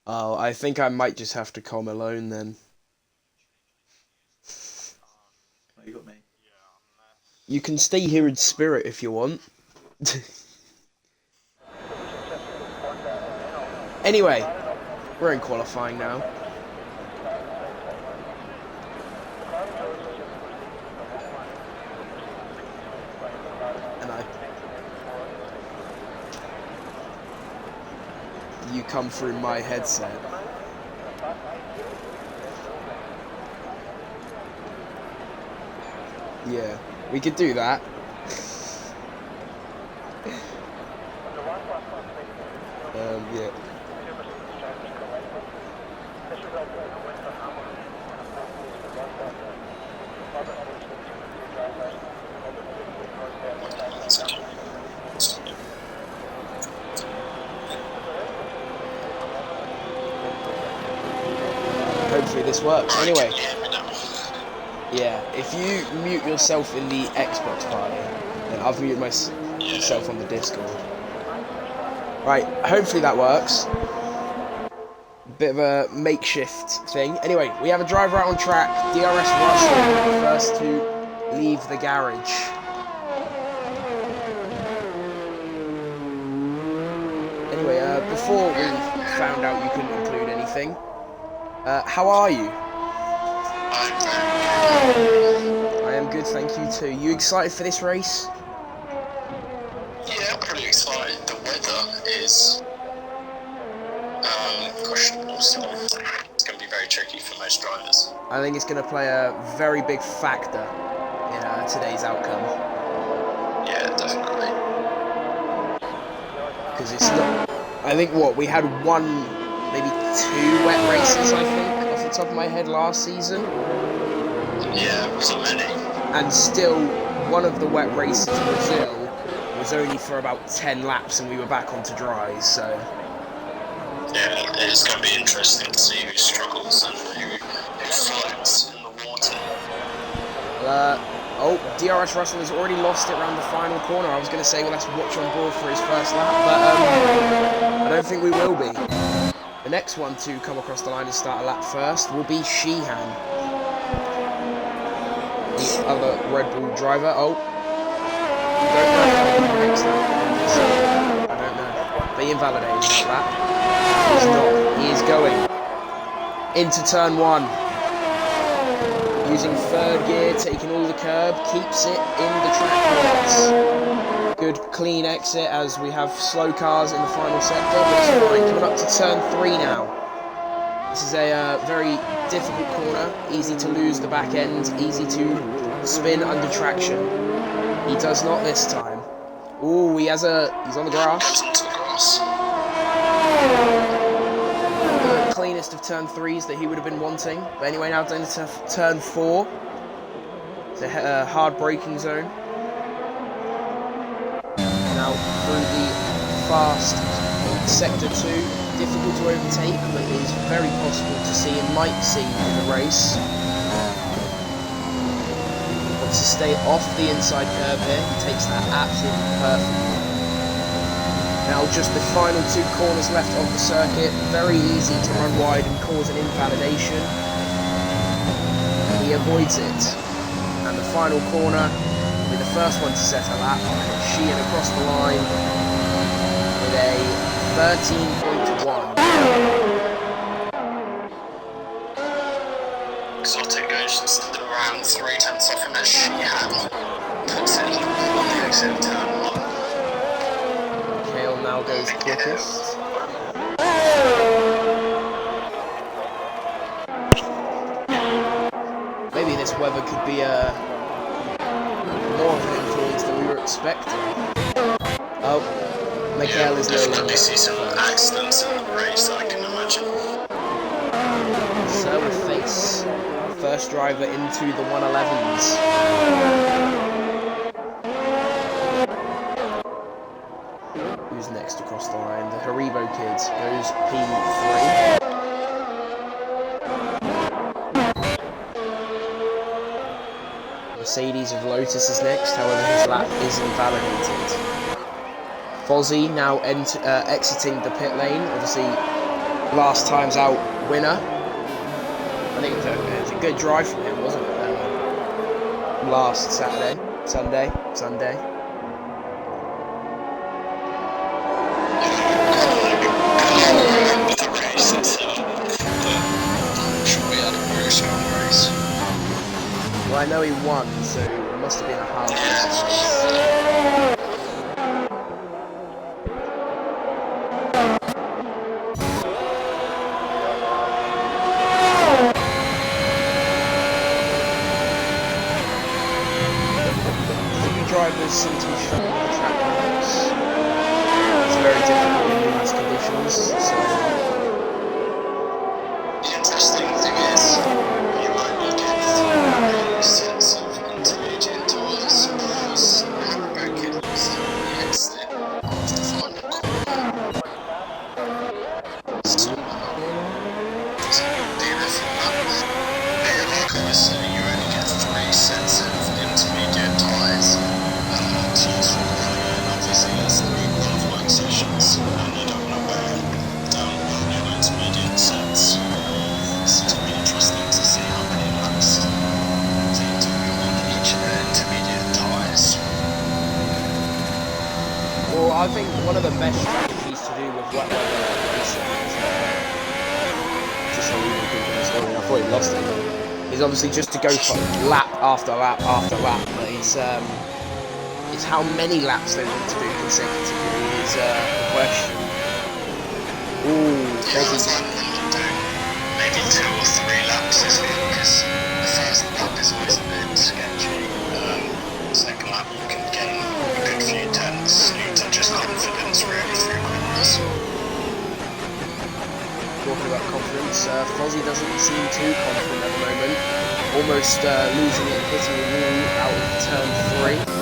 Oh, I think I might just have to come alone then. Oh, you got me. You can stay here in spirit if you want. Anyway, we're in qualifying now. And you come through my headset. Yeah, we could do that. Yeah. Hopefully this works. Anyway, yeah, if you mute yourself in the Xbox party, then I've muted myself on the Discord. Right, hopefully that works. Bit of a makeshift thing. Anyway, we have a driver out on track, DRS Russell, first to leave the garage. Anyway, before we found out you couldn't include anything, how are you? I am good, thank you too. You excited for this race? Yeah, I'm pretty excited. The weather is questionable still. It's going to be very tricky for most drivers. I think it's going to play a very big factor in today's outcome. Yeah, definitely. Because it's not... I think, we had one, maybe 2 wet races, I think, off the top of my head last season. Yeah, it wasn't many. And still, one of the wet races in Brazil was only for about 10 laps and we were back onto dry, so... Yeah, it's going to be interesting to see who struggles and who floats in the water. DRS Russell has already lost it around the final corner. I was going to say, well, let's watch on board for his first lap, but I don't think we will be. The next one to come across the line and start a lap first will be Sheehan, the other Red Bull driver. I don't know. They invalidated that lap. He's not. He is going into turn 1. Using 3rd gear, taking all the curb, keeps it in the track box. Good clean exit as we have slow cars in the final sector, but it's fine. Coming up to turn 3 now. This is a very difficult corner, easy to lose the back end, easy to spin under traction. He does not this time. Ooh, he's on the grass. Cleanest of turn 3s that he would have been wanting. But anyway, now down to turn 4. It's a hard braking zone. Now through the fast sector 2. Difficult to overtake, but it is very possible to see and might see in the race. Wants to stay off the inside curve here. He takes that absolutely perfectly. Now just the final 2 corners left of the circuit, very easy to run wide and cause an invalidation. He avoids it. And the final corner will be the first one to set a lap, and Sheehan across the line with a 13.1. Exotic goes just around 3/10 off him as Sheehan puts in on the exit of turn 1. Now goes quickest. Maybe this weather could be more of an influence than we were expecting. Oh, Mikael is no longer. Definitely see some accidents in the race, I can imagine. Server face. First driver into the 111s. Who's next across the line? The Haribo kid goes P3. Mercedes of Lotus is next, however his lap is invalidated. Fozzie now exiting the pit lane. Obviously last time's out winner. I think it was a good drive from him, wasn't it? Last Sunday. With the race itself, but I'm sure we had a very strong race. Well, I know he won, so it must have been a half decent race. Drivers seem to be struggling with the track limits. It's very difficult in these conditions, so... The interesting thing is, you only get 3 sets of intermediate tyres, because Hammerback lost the exit of the final corner. So, there's a bit of like I was saying, you only get 3 sets of intermediate tyres. To use for qualifying, and obviously there's 3 qualifying sessions, and you don't know where down your intermediate sets. So it's going to be interesting to see how many laps they do on each of their intermediate tyres. Well, I think one of the best strategies to do with wet weather racing is just so we can keep on story. I thought he lost it. Is obviously just to go for lap after lap after lap, but it's how many laps they want to do consecutively is the question. Ooh, Maybe 2 or 3 laps is good, because the first lap is always a bit sketchy. Second lap you can gain a good few tenths, you need to just confidence really through corners. Talking about confidence, Fozzie doesn't seem too confident at the moment. Almost losing it, hitting the wall out of turn 3.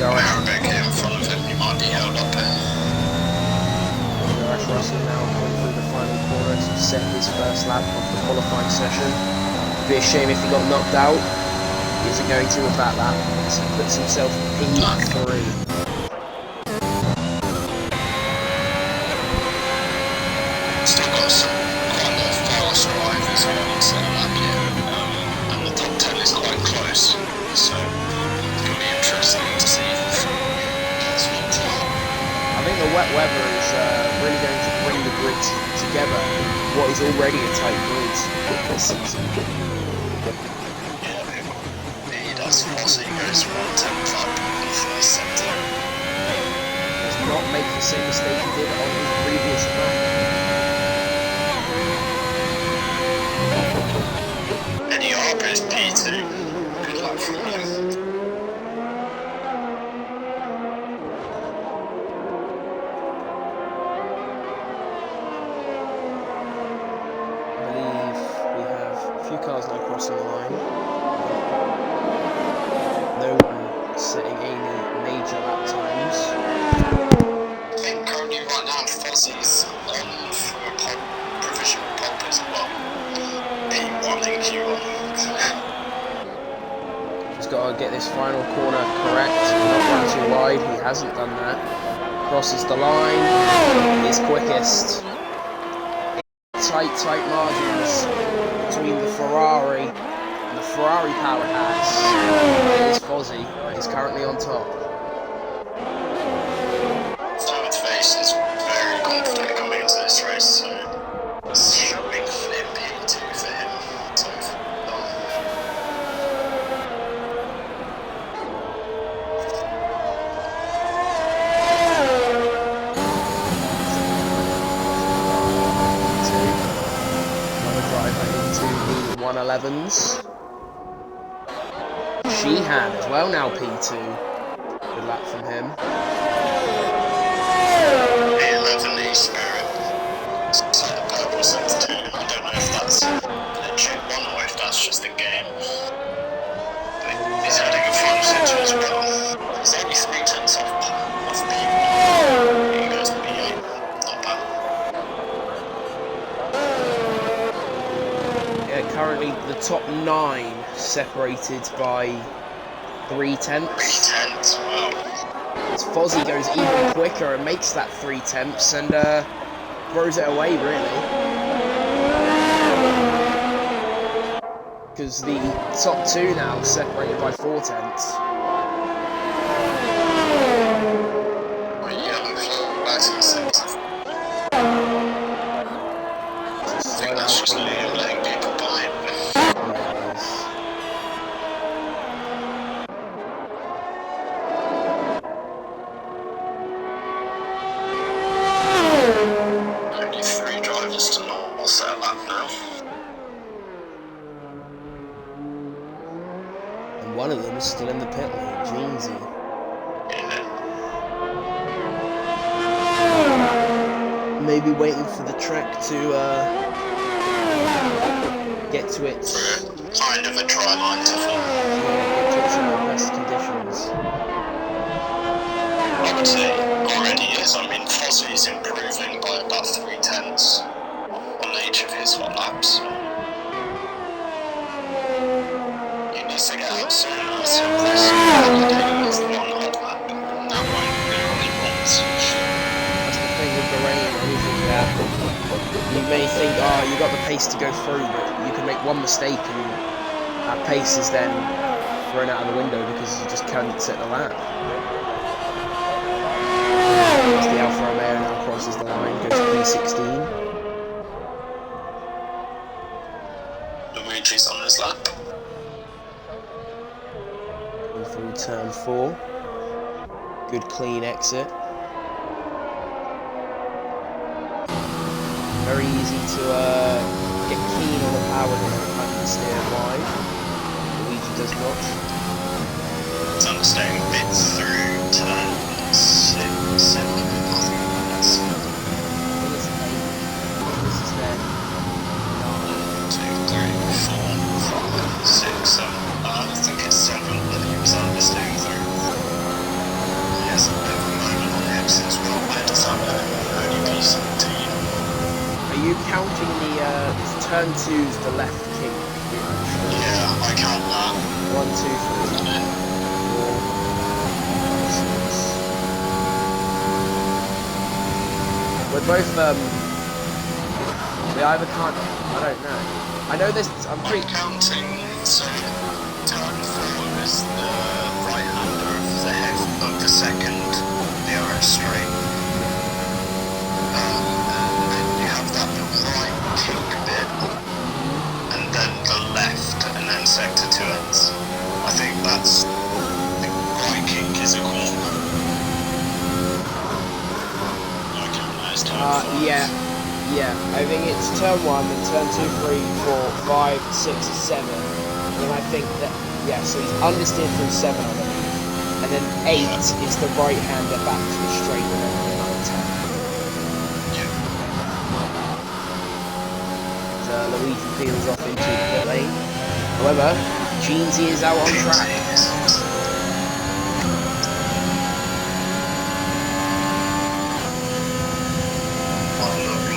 Arabic in front of him, he might be held up there. Russell now going through the final corner to set his first lap of the qualifying session. It'd be a shame if he got knocked out. He isn't going to with that lap, so he puts himself P3. Still got quite a lot of fast drivers who haven't set a lap yet, and the top 10 is quite close, so it's going to be interesting to see. I think the wet weather is really going to bring the grid together. What is already a tight grid this season. Yeah, he does. Fozzie goes 1/10 up in the first sector. Does not make the same mistake he did on his previous track. Eddie Harper is P2. Good luck for him. Cars now crossing the line. No one setting any major lap times. I think currently right now Fozzie's on for a provisional pole as well. P1 and Q1. He's got to get this final corner correct, not run too wide. He hasn't done that. Crosses the line. He's quickest. Tight margins between the Ferrari and the Ferrari powerhouse. It is Fozzie, but he's currently on top. Simon's face is very confident coming into this race, so it's showing flip P2 for him so far. Into the 111s. Sheehan as well now P2. Good lap from him. P11 E-Spirit. So the purple sets 2. I don't know if that's a legit one or if that's just a game. But he's adding a front center as well. There's only 3 tenths off P1. He goes to P8. Not bad. Currently the top 9 separated by 3/10. 3/10, wow. As Fozzie goes even quicker and makes that 3/10 and throws it away, really. Because the top two now separated by 4/10. Well, yellow flags in sector. I think that's just letting people by. Yeah, it is. Only 3 drivers to not set a lap now. And one of them is still in the pit lane, Jeansy. Yeah. Maybe waiting for the track to get to its Kind of a dry line to form. get to its best conditions. I would say already is. I mean, Fozzie's improving by about 3/10 on each of his hot laps. He needs to get out sooner, so risk validating his one hot lap. That won't be what he wants. That's the thing with the rain and everything that you may think, oh, you got the pace to go through, but you can make one mistake and that pace is then thrown out of the window because you just can't set the lap. As the Alfa Romeo now crosses the line, goes P16. Luigi's on his lap. And through turn 4. Good clean exit. Very easy to get keen on the power and steer wide. Luigi does not. It's understanding bits through turn 6, 7, I think that's I think it's 8. This is then 9. 2, 3, 4, 5, 6, 7. I think it's 7 that he was understanding through. He has a bit of a moment on the exit as well. Where does that only be 17? Are you counting the turn 2's the left kink? Yeah, I count that. 1, 2, 3, 4, 5, 6. We're both we either can't. I don't know. I know this. I'm pretty. Counting, so turn 4 is the right-hander of the head of the second DRS straight. And then you have that right kink bit, and then the left, and then sector 2 ends. I think that's the right kink is a corner. I count that as turn 4. Yeah. I think it's turn 1, then turn 2, 3, 4, 5, 6, 7. And then I think that so he's understeered through 7, I believe. And then 8 is the right-hander back to the straight and then another 10. So Luigi peels off into the pit lane. However, Jeansy is out on track.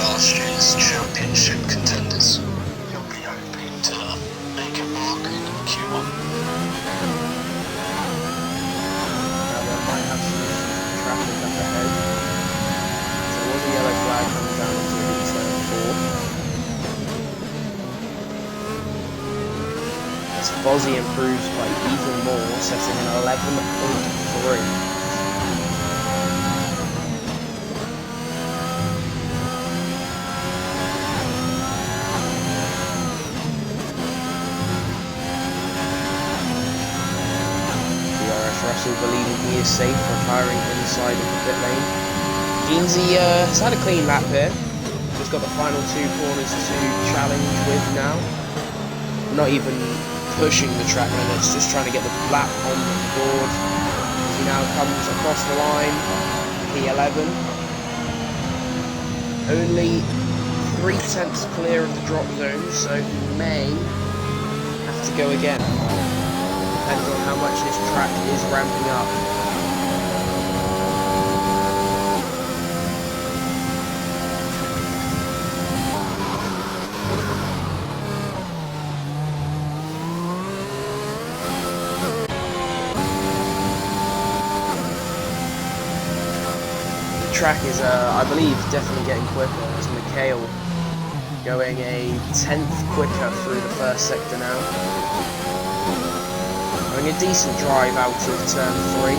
Last year's championship contenders. He'll be hoping to make a mark in Q1. Now there might have some traffic up ahead. So there was a yellow flag coming down into turn 4. As Fozzie improves by even more, setting an 11.3. Russell believing he is safe, retiring inside of the pit lane. Jeansy has had a clean lap here. Just got the final 2 corners to challenge with now. Not even pushing the track limits, just trying to get the lap on the board. He now comes across the line, P11. Only 3/10 clear of the drop zone, so he may have to go again. Depends on how much this track is ramping up. track is, I believe, definitely getting quicker. As Mikhail going a 10th quicker through the first sector now. Having a decent drive out of turn 3.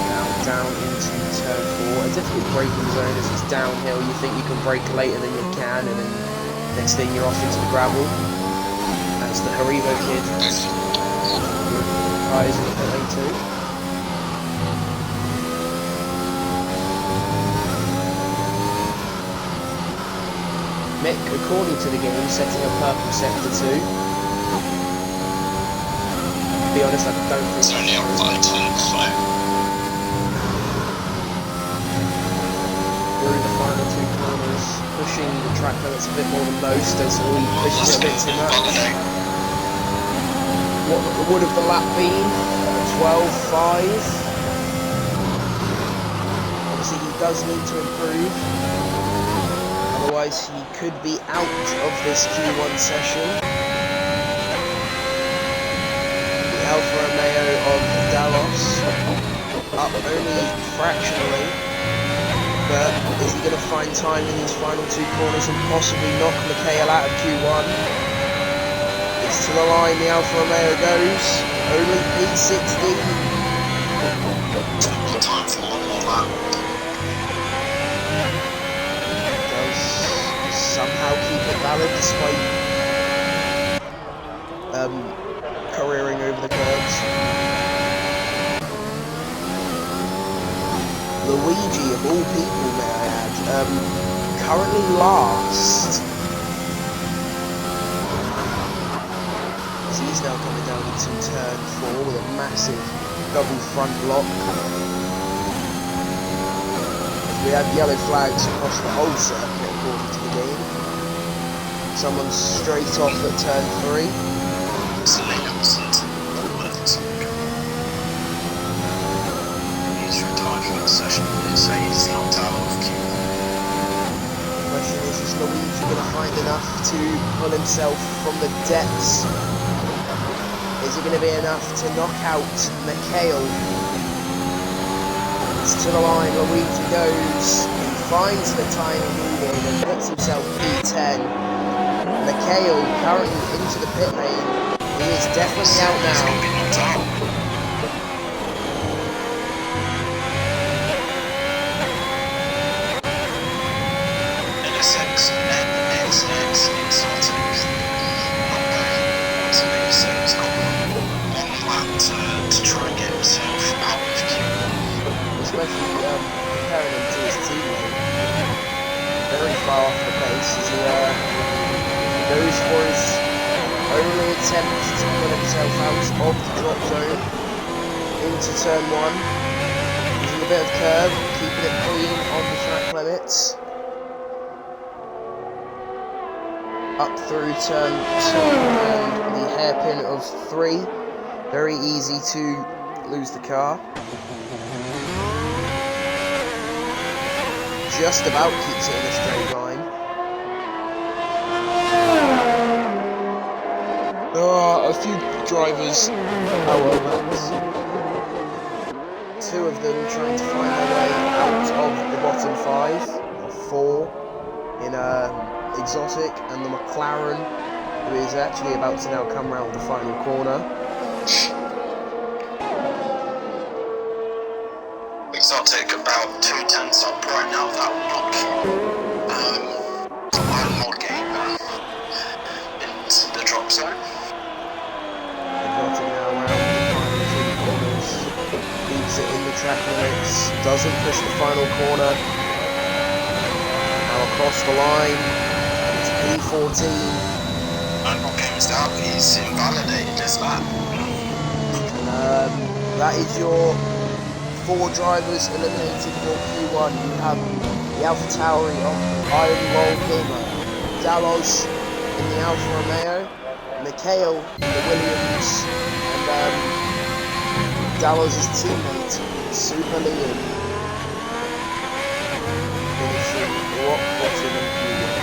Now down into turn 4. A difficult braking zone as it's downhill. You think you can brake later than you can, and then next thing you're off into the gravel. As the Haribo kid tires in the pit lane too. Mick, according to the game, setting a purple sector 2. To be honest, I don't think It's only up by 10, so. Through the final 2 corners, pushing the track limits a bit more than most as we push it a bit too much. What would have the lap been? 12.5. Obviously he does need to improve. Otherwise he could be out of this Q1 session. The Alfa Romeo of Dallos up only fractionally, but is he going to find time in these final 2 corners and possibly knock Mikhail out of Q1? It's to the line, the Alfa Romeo goes, only P60. Time for one more lap. Does somehow keep it valid despite careering over the curbs. Luigi, of all people, may I add, currently last. He's now coming down into turn 4 with a massive double front block. We have yellow flags across the whole circuit according to the game. Someone's straight off at turn 3. It's Williamson. He's retired from the session. So he's knocked out of Q. The question is Luigi going to find enough to pull himself from the depths? Is it going to be enough to knock out Mikhail? It's to the line, Luigi goes, he finds the time he needed and puts himself P10. Mikhail currently into the pit lane, he is definitely out now. To try and get himself out of Q. Especially comparing him to his teammate. Very far off the pace as he goes for his only attempt to pull himself out of the drop zone into turn 1. Using a bit of curve, keeping it clean on the track limits. Up through turn 2 and the hairpin of 3. Very easy to lose the car. Just about keeps it in a straight line. There are a few drivers, however, 2 of them trying to find their way out of the bottom 5, or 4, in Exotic, and the McLaren, who is actually about to now come round the final corner. Exotic about 2 tenths up right now. That will knock one more game into the drop zone. Exotic now round the final 2 corners, keeps it in the track limits, doesn't push the final corner. Now across the line, it's P14. And what game's out? He's invalidated his lap. That is your 4 drivers eliminated for Q1. You have the AlphaTauri of Iron Roll Gamer, Dallos in the Alfa Romeo, Mikhail in the Williams, and Dallos' teammate, Super Leon, finishing rock bottom in Q1.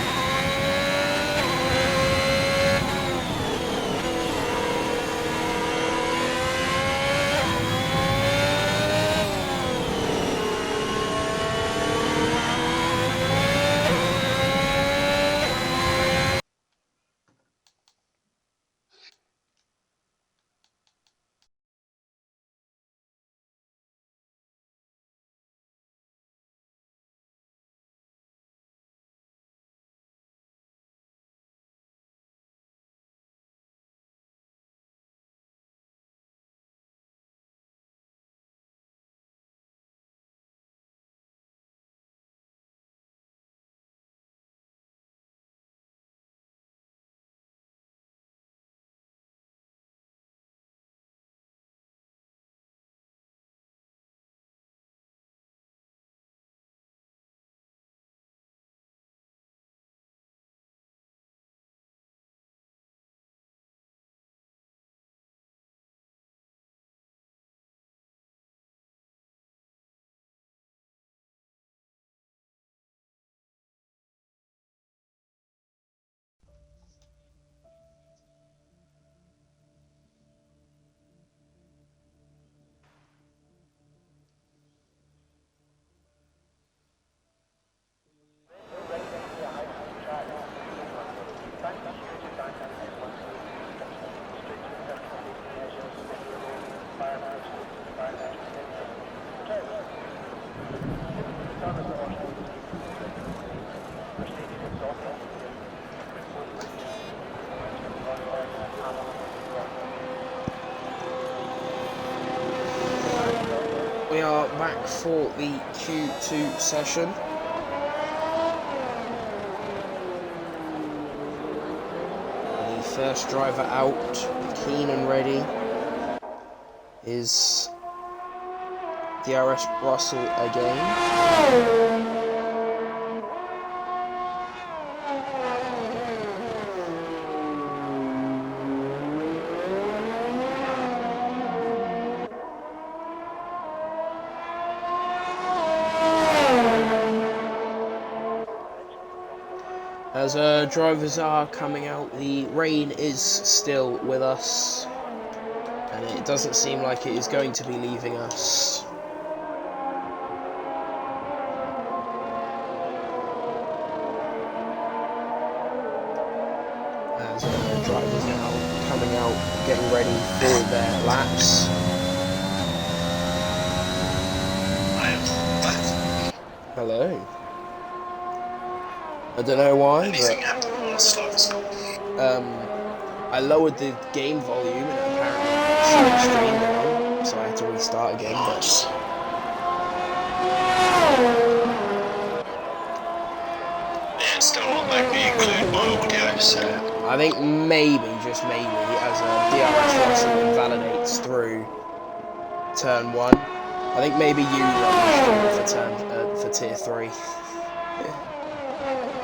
We are back for the Q2 session. The first driver out, keen and ready, is DRS Russell again. As drivers are coming out, the rain is still with us, and it doesn't seem like it is going to be leaving us. As drivers now coming out, getting ready for their laps. Hello. I don't know why, but I lowered the game volume and apparently it started streaming down, so I had to restart again. Nice. Yeah, it's still not letting me include my audio, so... I think maybe, just maybe, as DRS Russell invalidates through turn 1, I think maybe you run the stream for tier 3.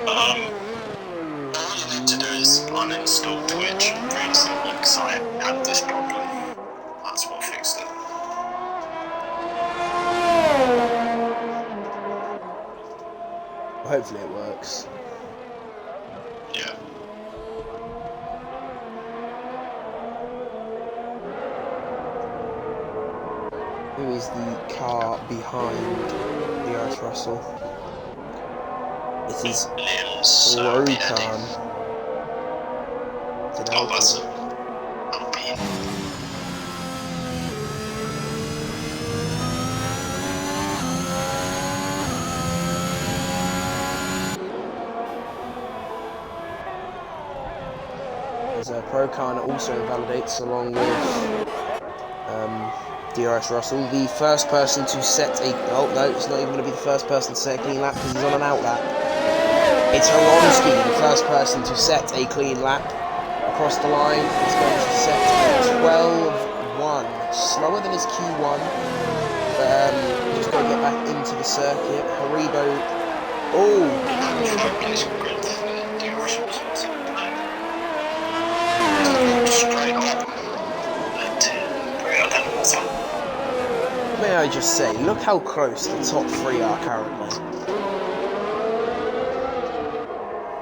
All you need to do is uninstall Twitch and reinstall it, because I had this problem. That's what fixed it. Hopefully it works. Yeah. Who is the car behind DRS Russell? It is Rokan. Oh, that's Alpine. As Procan also invalidates along with DRS Russell. The first person to set a... Oh, no, it's not even going to be the first person to set a clean lap because he's on an out lap. It's Aronsky, the first person to set a clean lap across the line. He's going to set a 12.1, slower than his Q1, but just got to get back into the circuit. Haribo, oh! Straight up. May I just say, look how close the top 3 are currently.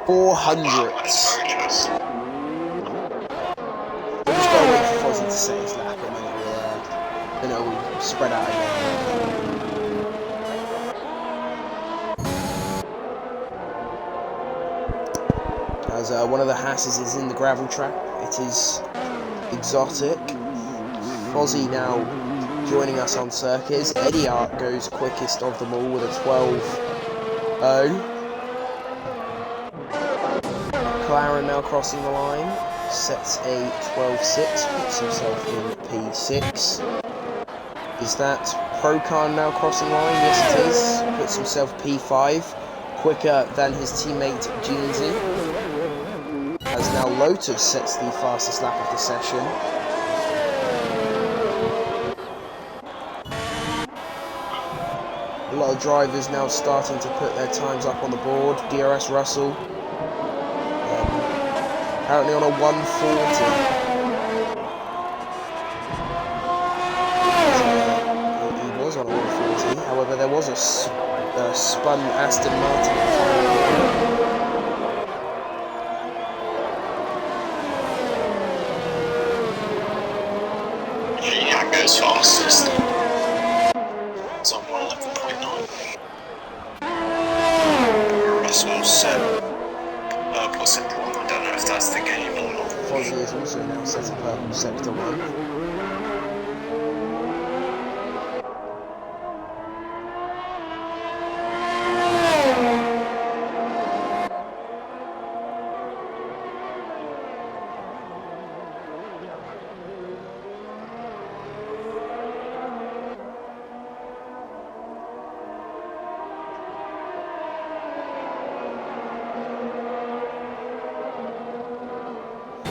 400s. We'll just gotta wait for Fozzie to set his lap and then it will spread out again. As one of the Hasses is in the gravel trap, it is exotic. Fozzie now joining us on circuits. Eddie Art goes quickest of them all with a 12.0. McLaren now crossing the line, sets a 12.6, puts himself in P6. Is that Procan now crossing the line? Yes it is, puts himself P5, quicker than his teammate Jeansy. As now Lotus sets the fastest lap of the session. A lot of drivers now starting to put their times up on the board. DRS Russell apparently on a 140. He was on a 140, however there was a spun Aston Martin. Yeah, goes fastest. It's on 111.9. Russell set purple sector 1. I don't know if that's the game or not. Fozzie is also now set a purple sector 1.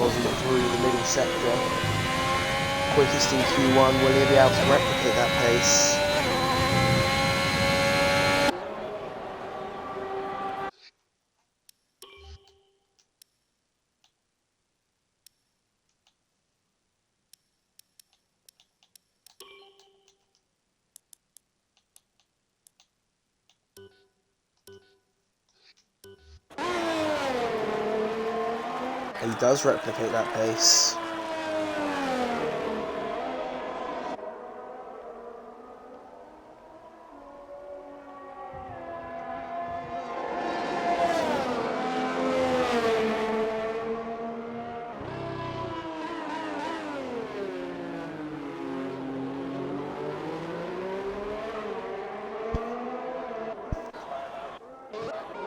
Fozzie through the middle sector. Quickest in Q1, will he be able to replicate that pace? He does replicate that pace.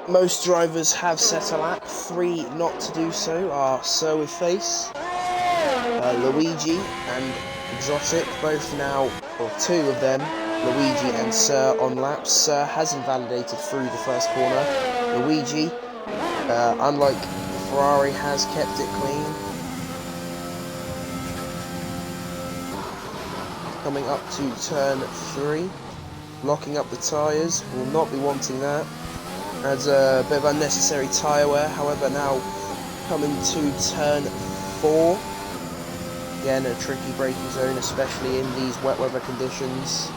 Most drivers have set a lap. 3 not to do so are Sir with Face, Luigi and Exotic, both now, or 2 of them, Luigi and Sir on laps. Sir has invalidated through the first corner. Luigi, unlike Ferrari, has kept it clean. Coming up to turn 3, locking up the tyres, will not be wanting that. Adds a bit of unnecessary tyre wear, however now coming to turn 4. Again, a tricky braking zone, especially in these wet weather conditions.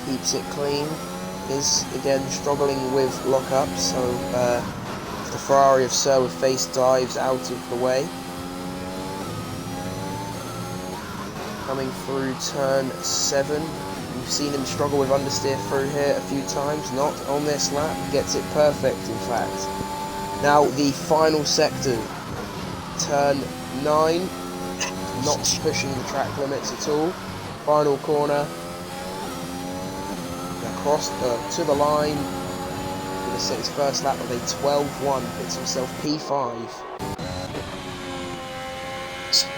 Keeps it clean. Is again struggling with lockup, so the Ferrari of Sir with Face dives out of the way. Coming through turn 7. We've seen him struggle with understeer through here a few times, not on this lap, gets it perfect in fact. Now the final sector, turn 9, not pushing the track limits at all. Final corner, across to the line, going to set his first lap of a 12.1, puts himself P5.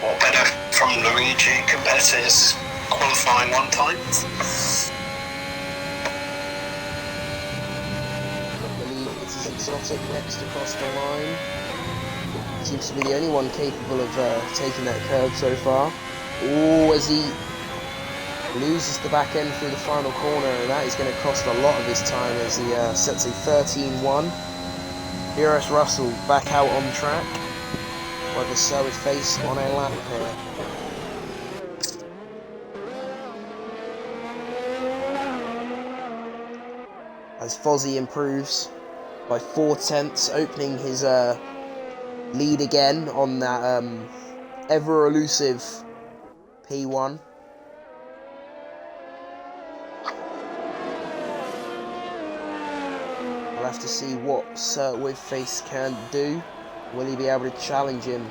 What better from Luigi compared to his qualifying 1 time? I believe it is Exotic next across the line. Seems to be the only one capable of taking that curve so far. Oh, as he loses the back end through the final corner, and that is going to cost a lot of his time as he sets a 13.1. DRS Russell back out on track, while the Sir with Face on a lap here. As Fozzie improves by 4/10, opening his lead again on that ever-elusive P1. We'll have to see what Sir with Face can do. Will he be able to challenge him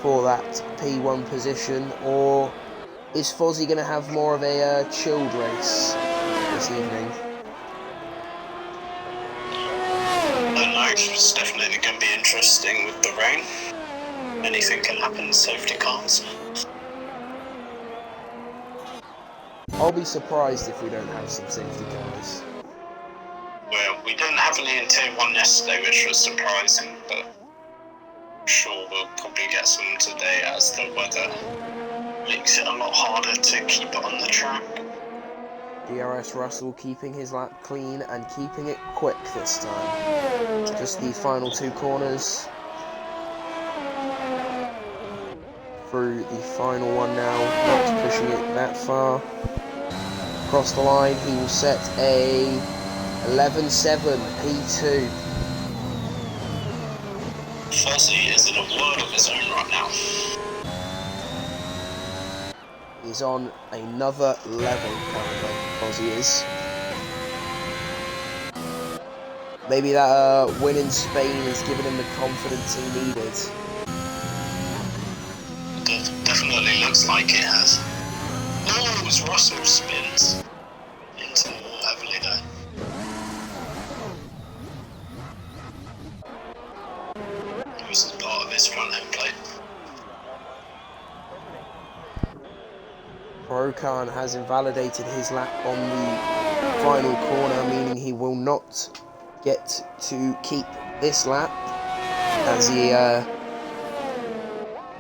for that P1 position, or is Fozzie going to have more of a chilled race this evening? It's definitely going to be interesting with the rain. Anything can happen, safety cars. I'll be surprised if we don't have some safety cars. Well, we didn't have any in Tier 1 yesterday, which was surprising, but I'm sure we'll probably get some today as the weather makes it a lot harder to keep it on the track. DRS Russell keeping his lap clean and keeping it quick this time. Just the final 2 corners. Through the final one now, not pushing it that far. Across the line, he will set a 11.7 P2. Fozzie is in a world of his own right now. He's on another level currently, Fozzie is. Maybe that win in Spain has given him the confidence he needed. It definitely looks like it has. Oh, as Russell spins into more heavily there. This is part of his front end plate. Khan has invalidated his lap on the final corner, meaning he will not get to keep this lap. as he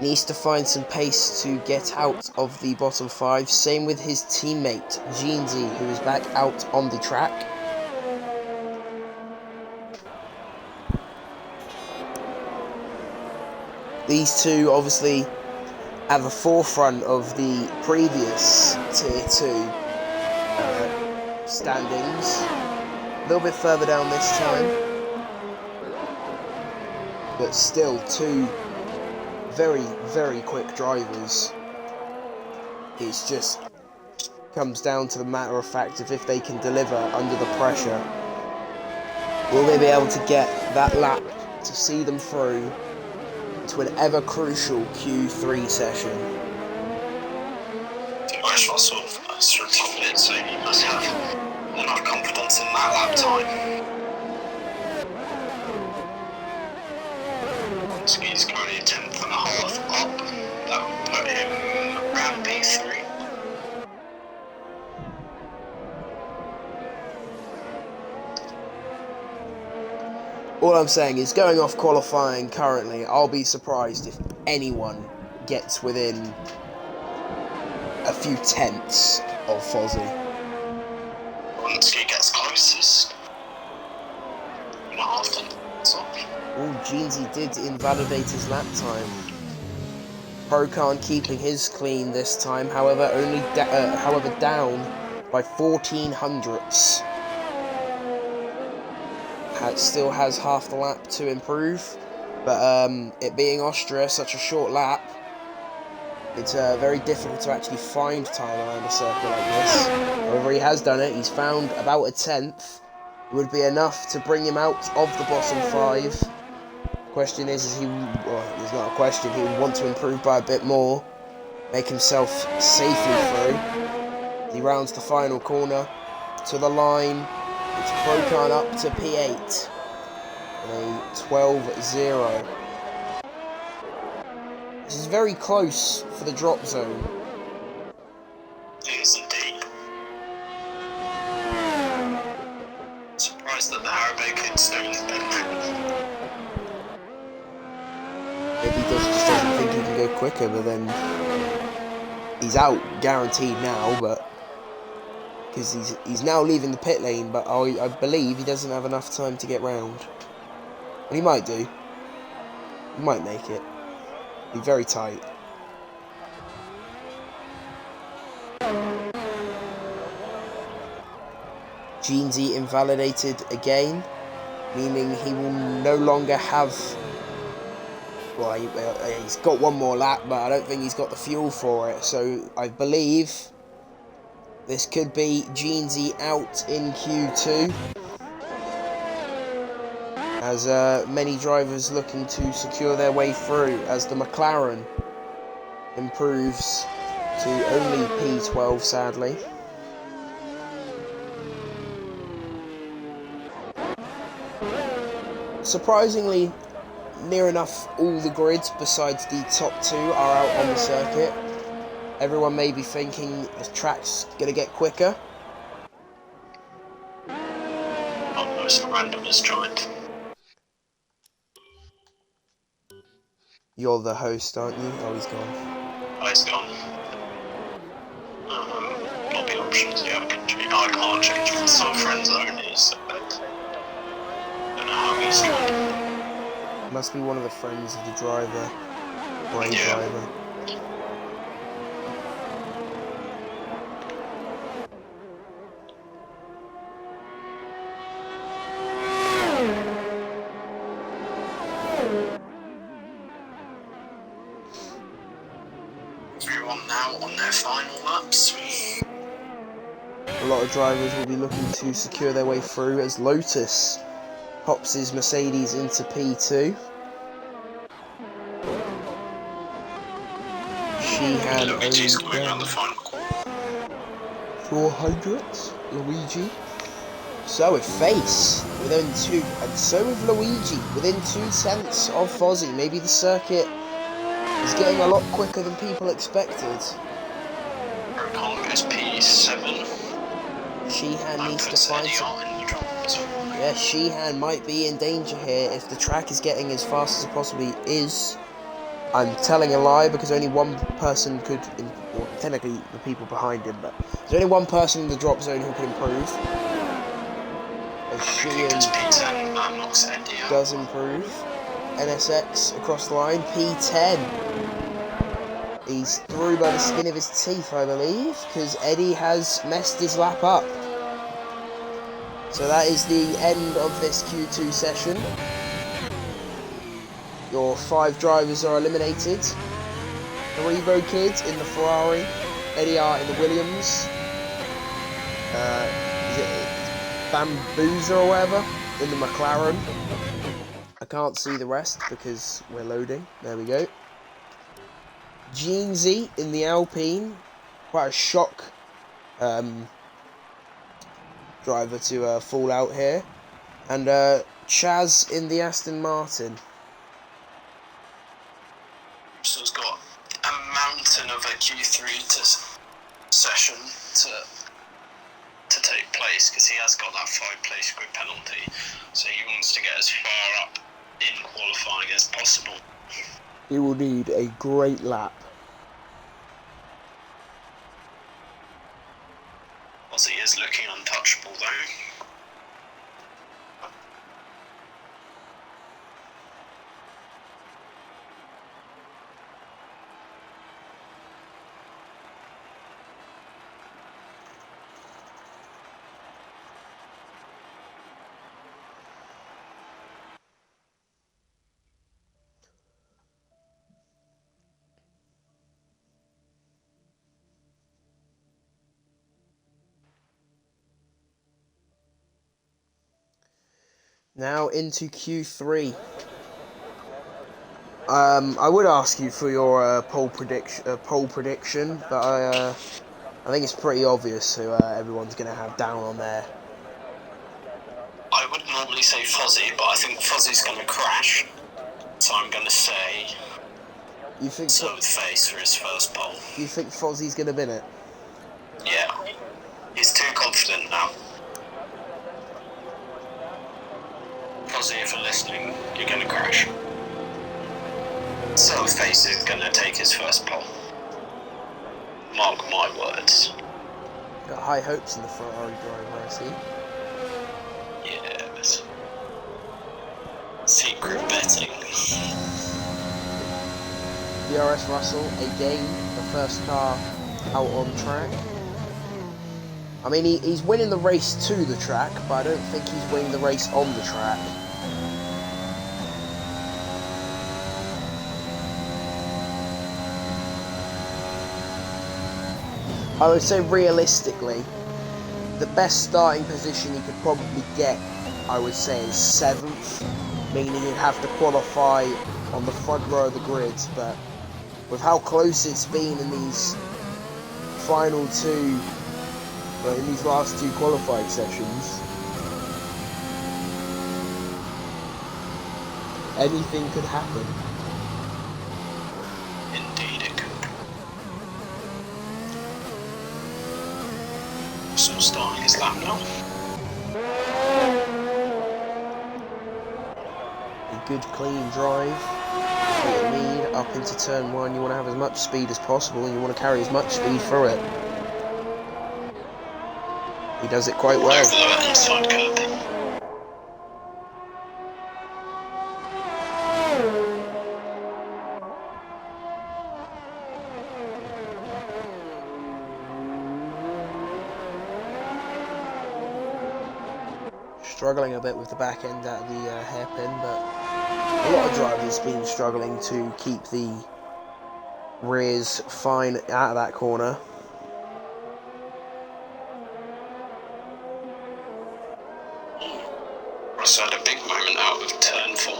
needs to find some pace to get out of the bottom 5. Same with his teammate, Jeansy, who is back out on the track. These two obviously at the forefront of the previous Tier 2 standings. A little bit further down this time, but still two very, very quick drivers. It's just comes down to the matter of fact of if they can deliver under the pressure. Will they be able to get that lap to see them through to an ever crucial Q3 session? That's what sort of confidence, so you must have enough confidence in that lap time. So he's currently a 10th and a half up. That would put him around P3. All I'm saying is, going off qualifying currently, I'll be surprised if anyone gets within a few tenths of Fozzy. Once he gets closest, not often. Oh, Jeansy did invalidate his lap time. Procan keeping his clean this time, however, only down by 14 hundredths. Still has half the lap to improve, but it being Austria, such a short lap, it's very difficult to actually find time around a circuit like this. However, he has done it. He's found about a tenth. It would be enough to bring him out of the bottom 5. Question is he? Well, it's not a question. He would want to improve by a bit more, make himself safely through. He rounds the final corner to the line. It's Procan up to P8. A 12-0. This is very close for the drop zone. It is indeed. Surprised that the Haribo kid's still in the pen. Maybe he just doesn't think he can go quicker, but then he's out guaranteed now, but because he's now leaving the pit lane, but I believe he doesn't have enough time to get round. And he might do. He might make it. Be very tight. Jeansy invalidated again, meaning he will no longer have... Well, he's got one more lap, but I don't think he's got the fuel for it. So I believe this could be Jeansy out in Q2. As many drivers looking to secure their way through, as the McLaren improves to only P12, sadly. Surprisingly, near enough all the grids besides the top 2 are out on the circuit. Everyone may be thinking the track's going to get quicker. Almost random as joint. You're the host, aren't you? Oh, he's gone. Oh, he's gone. Lobby options, yeah, I can change. No, I can't change because some friends only, so I don't know how he's gone. Must be one of the friends of the driver. Or a driver. Everyone now on their final laps. A lot of drivers will be looking to secure their way through as Lotus hops his Mercedes into P2. Sheehan only around the final corner. 400. Luigi. So with Face within 2, and so with Luigi within 2 tenths of Fozzy. Maybe the circuit is getting a lot quicker than people expected. Procan goes P7. Sheehan needs to find some... Yeah, Sheehan might be in danger here if the track is getting as fast as it possibly is. I'm telling a lie because only one person could, well, technically the people behind him, but there's only one person in the drop zone who can improve. As Sheehan does improve. NSX across the line, P10. He's through by the skin of his teeth, I believe, because Eddie has messed his lap up. So that is the end of this Q2 session. Your 5 drivers are eliminated. Haribo Kid in the Ferrari, Eddie R in the Williams, is it Bambuza or whatever, in the McLaren. I can't see the rest because we're loading. There we go. Jeansy in the Alpine, quite a shock driver to fall out here. And Chaz in the Aston Martin. So it's got a mountain of a Q3 session to take place because he has got that 5-place grid penalty. So he wants to get as far up in qualifying as possible. He will need a great lap. Ozzy is looking untouchable though. Now into Q3. I would ask you for your pole prediction, but I think it's pretty obvious who everyone's going to have down on there. I would normally say Fozzy, but I think Fozzy's going to crash. So I'm going to say You think Face for his first pole. You think Fozzy's going to win it? Yeah. He's too confident now. Fozzy, if you're listening, you're going to crash. Face is going to take his first pole. Mark my words. Got high hopes in the Ferrari driver, I see. Yes. Secret betting. DRS Russell, again, the first car out on track. I mean, he's winning the race to the track, but I don't think he's winning the race on the track. I would say realistically, the best starting position he could probably get, I would say, is 7th, meaning he'd have to qualify on the front row of the grid, but with how close it's been in these final two, in these last 2 qualifying sessions, anything could happen. Indeed it could. So starting his lap now. A good clean drive. Get a lead up into turn 1. You want to have as much speed as possible and you want to carry as much speed through it. He does it quite well. Over the inside curb. Struggling a bit with the back end out of the hairpin, but a lot of drivers been struggling to keep the rears fine out of that corner. Russell had a big moment out of turn 4.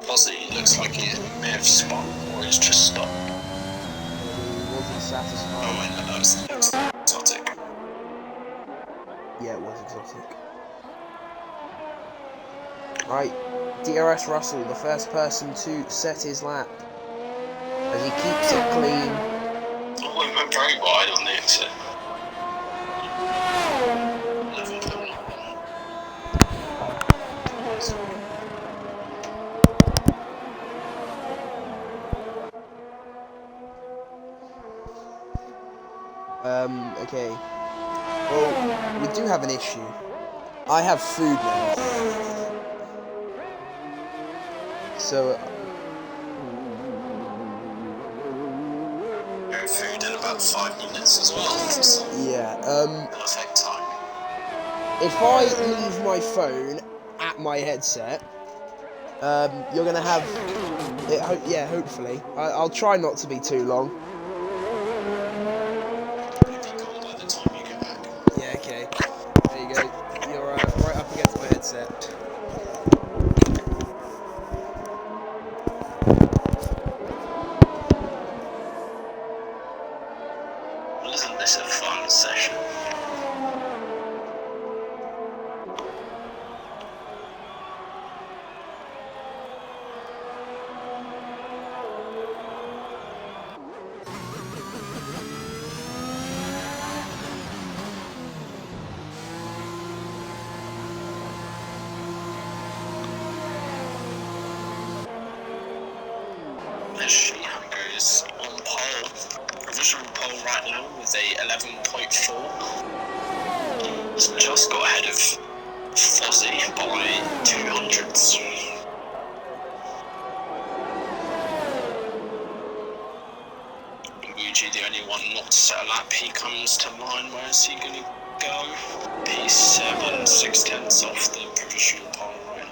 Fozzy looks like he may have spun or he's just stopped. He wasn't satisfied. Oh, and that was exotic. Yeah, it was exotic. Right, DRS Russell, the first person to set his lap, as he keeps it clean. Oh, he went very wide on the exit. Okay. Well, we do have an issue. I have food now. So, Your food in about 5 minutes as well. So yeah, perfect time. if I leave my phone at my headset, you're gonna have it. Yeah, hopefully. I'll try not to be too long. It'll be gone by the time you get back. Yeah, okay. There you go. You're right up against my headset. Well, isn't this a fun session? Let's see how it goes on pole. Provisional pole right now with a 11.4. He's just got ahead of Fozzie by 200s. Luigi, the only one not to set a lap, he comes to line. Where's he going to go? P7, 6/10 off the provisional pole right now.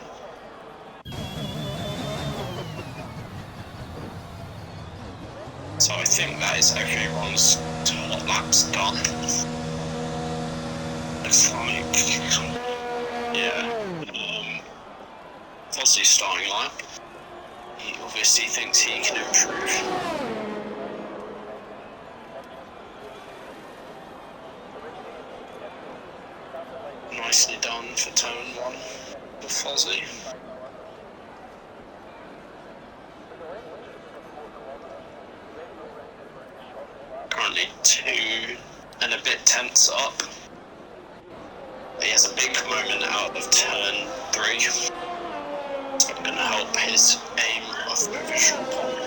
So I think that is everyone's hot laps done. It's like, yeah, Fozzie's starting lap. He obviously thinks he can improve. Nicely done for turn 1 for Fozzie. Currently 2 and a bit tenths up. He has a big moment out of turn 3. It's going to help his aim of provisional pole.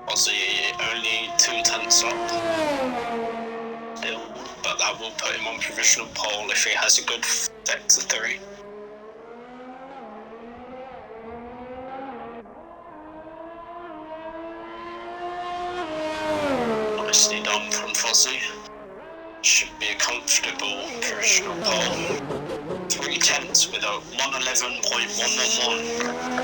Ozzy only 2 tenths up still, but that will put him on provisional pole if he has a good sector 3. Nicely done from Fozzie. Should be a comfortable provisional pole. 3 tenths with a 111.111.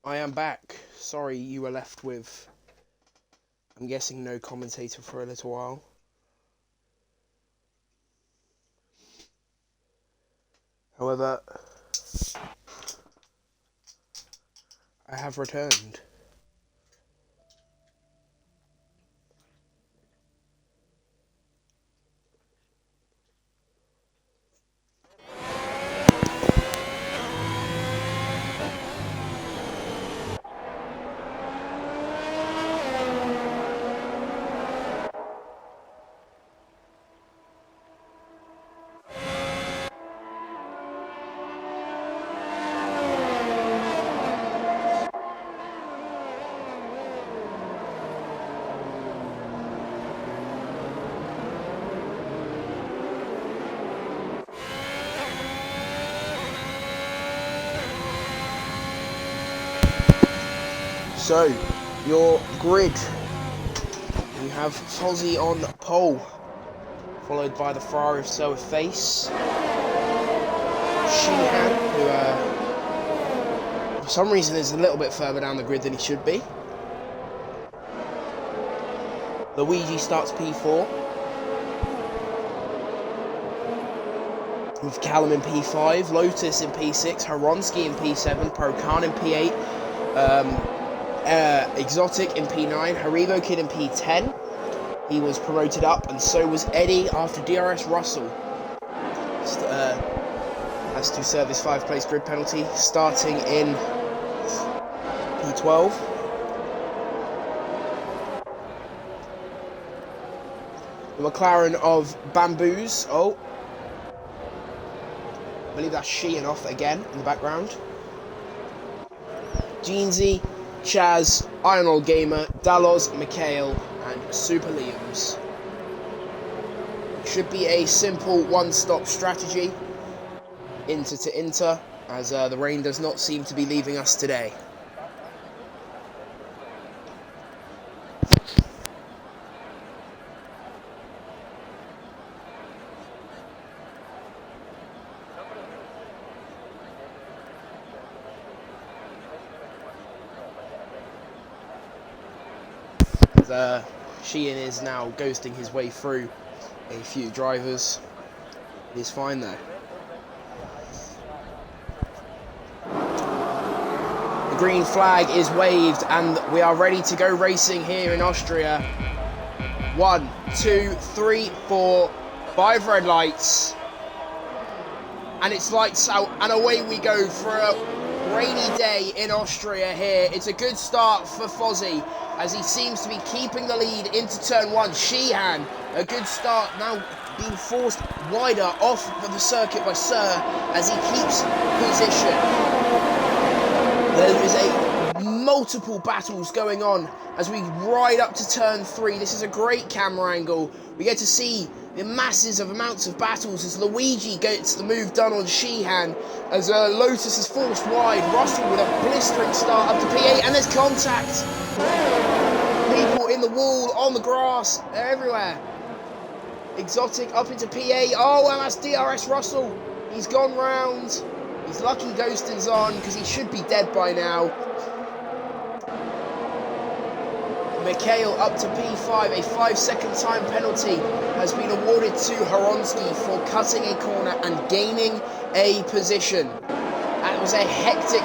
I am back. Sorry you were left with, I'm guessing, no commentator for a little while. However, I have returned. So, your grid. You have Fozzy on pole, followed by the Ferrari of Sir with Face. Sheehan, who for some reason is a little bit further down the grid than he should be. Luigi starts P4. With Callum in P5, Lotus in P6, Horonsky in P7, Prokan in P8, Exotic in P9, Haribo Kid in P10. He was promoted up, and so was Eddie after DRS Russell. Has to serve his 5th-place grid penalty, starting in P12. The McLaren of Bamboos. Oh, I believe that's Sheehan off again in the background. Jeansy, Chaz, Iron Old Gamer, Dalos, Mikhail, and Super Liams. Should be a simple one-stop strategy, Inter to Inter, as the rain does not seem to be leaving us today. Sheehan is now ghosting his way through a few drivers. It is fine though. The green flag is waved and we are ready to go racing here in Austria. 1, 2, 3, 4, 5 red lights. And it's lights out and away we go for a rainy day in Austria here. It's a good start for Fozzy as he seems to be keeping the lead into turn 1. Sheehan, a good start, now being forced wider off of the circuit by Sir as he keeps position. There is multiple battles going on as we ride up to turn 3. This is a great camera angle. We get to see the amounts of battles as Luigi gets the move done on Sheehan, as Lotus is forced wide. Russell with a blistering start up to P8, and there's contact. People in the wall, on the grass, they're everywhere. Exotic up into P8. Oh, and that's DRS Russell. He's gone round. He's lucky Ghostin's on because he should be dead by now. Mikhail up to P5, a 5-second time penalty has been awarded to Horonsky for cutting a corner and gaining a position. And it was a hectic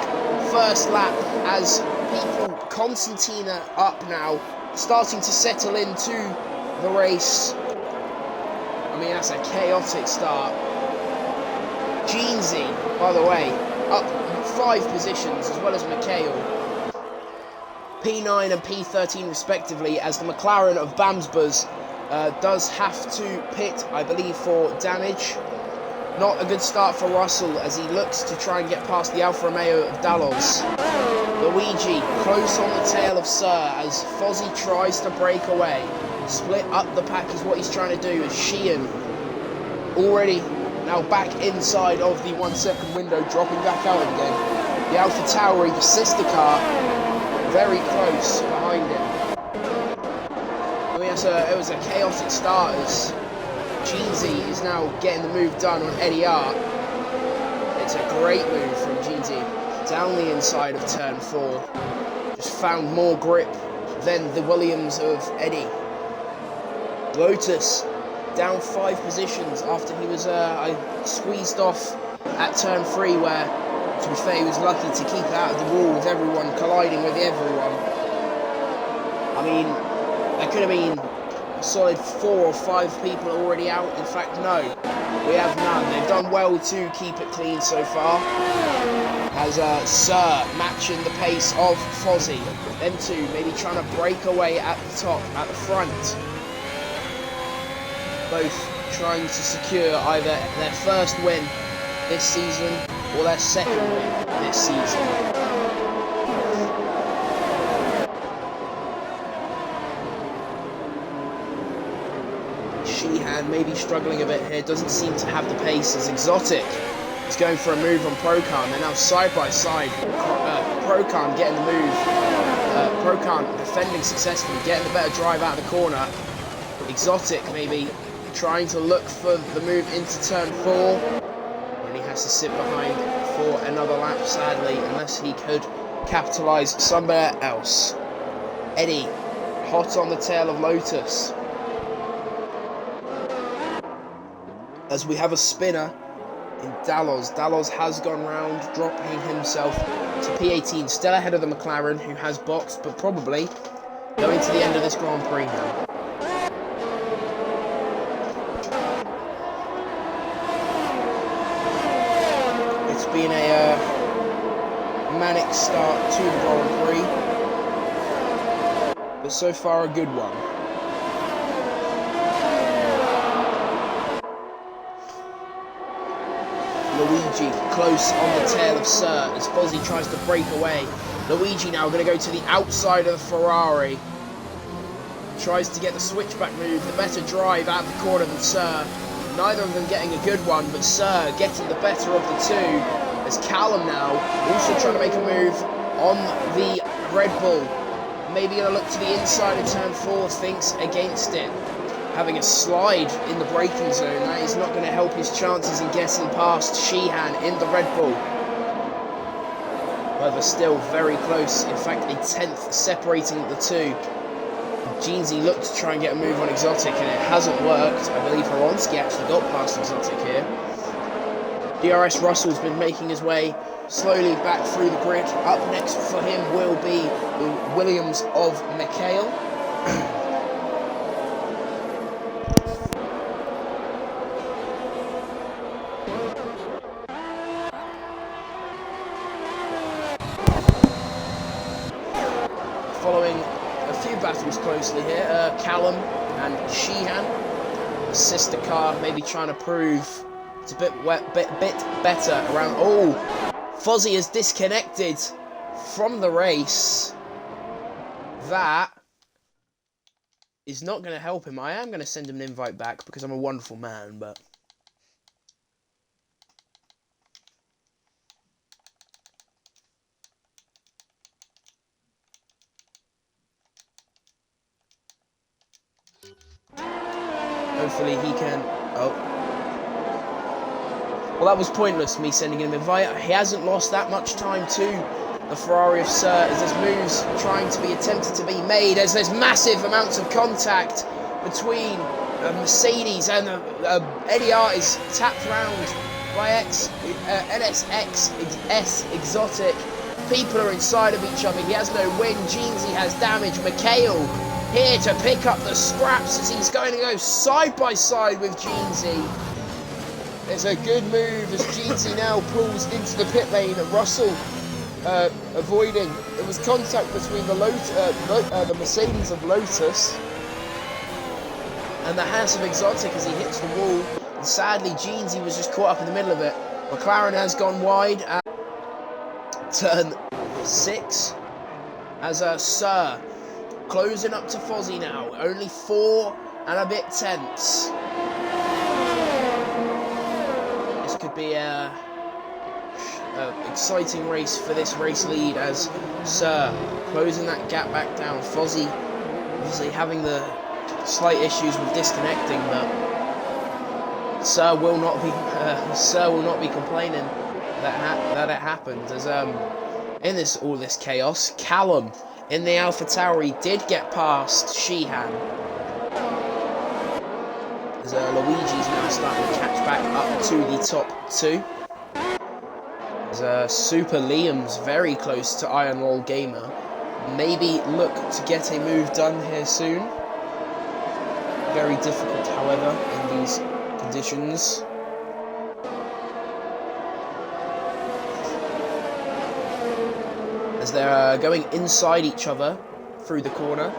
first lap as people, Constantina up now, starting to settle into the race. I mean, that's a chaotic start. Jeansy, by the way, up 5 positions as well as Mikhail. P9 and P13 respectively, as the McLaren of Bamsbus does have to pit, I believe, for damage. Not a good start for Russell as he looks to try and get past the Alfa Romeo of Dalos. Luigi close on the tail of Sir as Fozzy tries to break away. Split up the pack is what he's trying to do, as Sheehan already now back inside of the 1 second window, dropping back out again. The Alpha Tauri, the sister car, very close behind him. I mean, it was a chaotic start as Jeansy is now getting the move done on Eddie Art. It's a great move from Jeansy down the inside of turn 4. Just found more grip than the Williams of Eddie. Lotus down 5 positions after he was squeezed off at turn 3 where, to be fair, he was lucky to keep out of the wall with everyone, colliding with everyone. I mean, there could have been a solid 4 or 5 people already out. In fact, no, we have none. They've done well to keep it clean so far. As Sir matching the pace of Fozzy. Them two maybe trying to break away at the top, at the front. Both trying to secure either their first win this season or their second win this season. Sheehan maybe struggling a bit here, doesn't seem to have the pace as Exotic is going for a move on Prokan. They're now side by side. Prokan getting the move Procan defending successfully, getting the better drive out of the corner. Exotic maybe trying to look for the move into turn 4. And he has to sit behind for another lap, sadly, unless he could capitalise somewhere else. Eddie, hot on the tail of Lotus. As we have a spinner in Dallos. Dallos has gone round, dropping himself to P18, still ahead of the McLaren, who has boxed, but probably going to the end of this Grand Prix now. It's been a manic start to the Grand Prix, but so far a good one. Luigi close on the tail of Sir as Fozzie tries to break away. Luigi now going to go to the outside of the Ferrari. Tries to get the switchback move, the better drive out of the corner than Sir. Neither of them getting a good one, but Sir getting the better of the two. As Callum now also trying to make a move on the Red Bull. Maybe going to look to the inside of turn 4, thinks against it. Having a slide in the braking zone, that is not going to help his chances in getting past Sheehan in the Red Bull. However, still very close, in fact a 10th separating the two. Jeansy looked to try and get a move on Exotic and it hasn't worked. I believe Horonsky actually got past Exotic here. DRS Russell's been making his way slowly back through the grid. Up next for him will be Williams of Mikhail. Following a few battles closely here, Callum and Sheehan, the sister car, maybe trying to prove it's a bit better around. Oh, Fozzie is disconnected from the race. That is not going to help him. I am going to send him an invite back because I'm a wonderful man, but hopefully he can. Oh. Well, that was pointless, me sending him an invite. He hasn't lost that much time to the Ferrari of Sir, as there's moves trying to be attempted to be made, as there's massive amounts of contact between Mercedes and Eddie Art is tapped round by NSX Exotic. People are inside of each other. He has no win. Jeansy has damage. Mikhail here to pick up the scraps as he's going to go side by side with Jeansy. It's a good move as Jeansy now pulls into the pit lane. Russell avoiding. It was contact between the Mercedes of Lotus and the Haas of Exotic as he hits the wall. And sadly, Jeansy was just caught up in the middle of it. McLaren has gone wide at turn 6 as Sir closing up to Fozzie now. Only 4 and a bit tenths. This could be a exciting race for this race lead as Sir closing that gap back down. Fozzie obviously having the slight issues with disconnecting, but Sir will not be complaining that it happened. As in all this chaos, Callum in the AlphaTauri did get past Sheehan. As Luigi's now starting to catch back up to the top 2. As Super Liam's very close to Iron Wall Gamer. Maybe look to get a move done here soon. Very difficult, however, in these conditions. As they're going inside each other through the corner.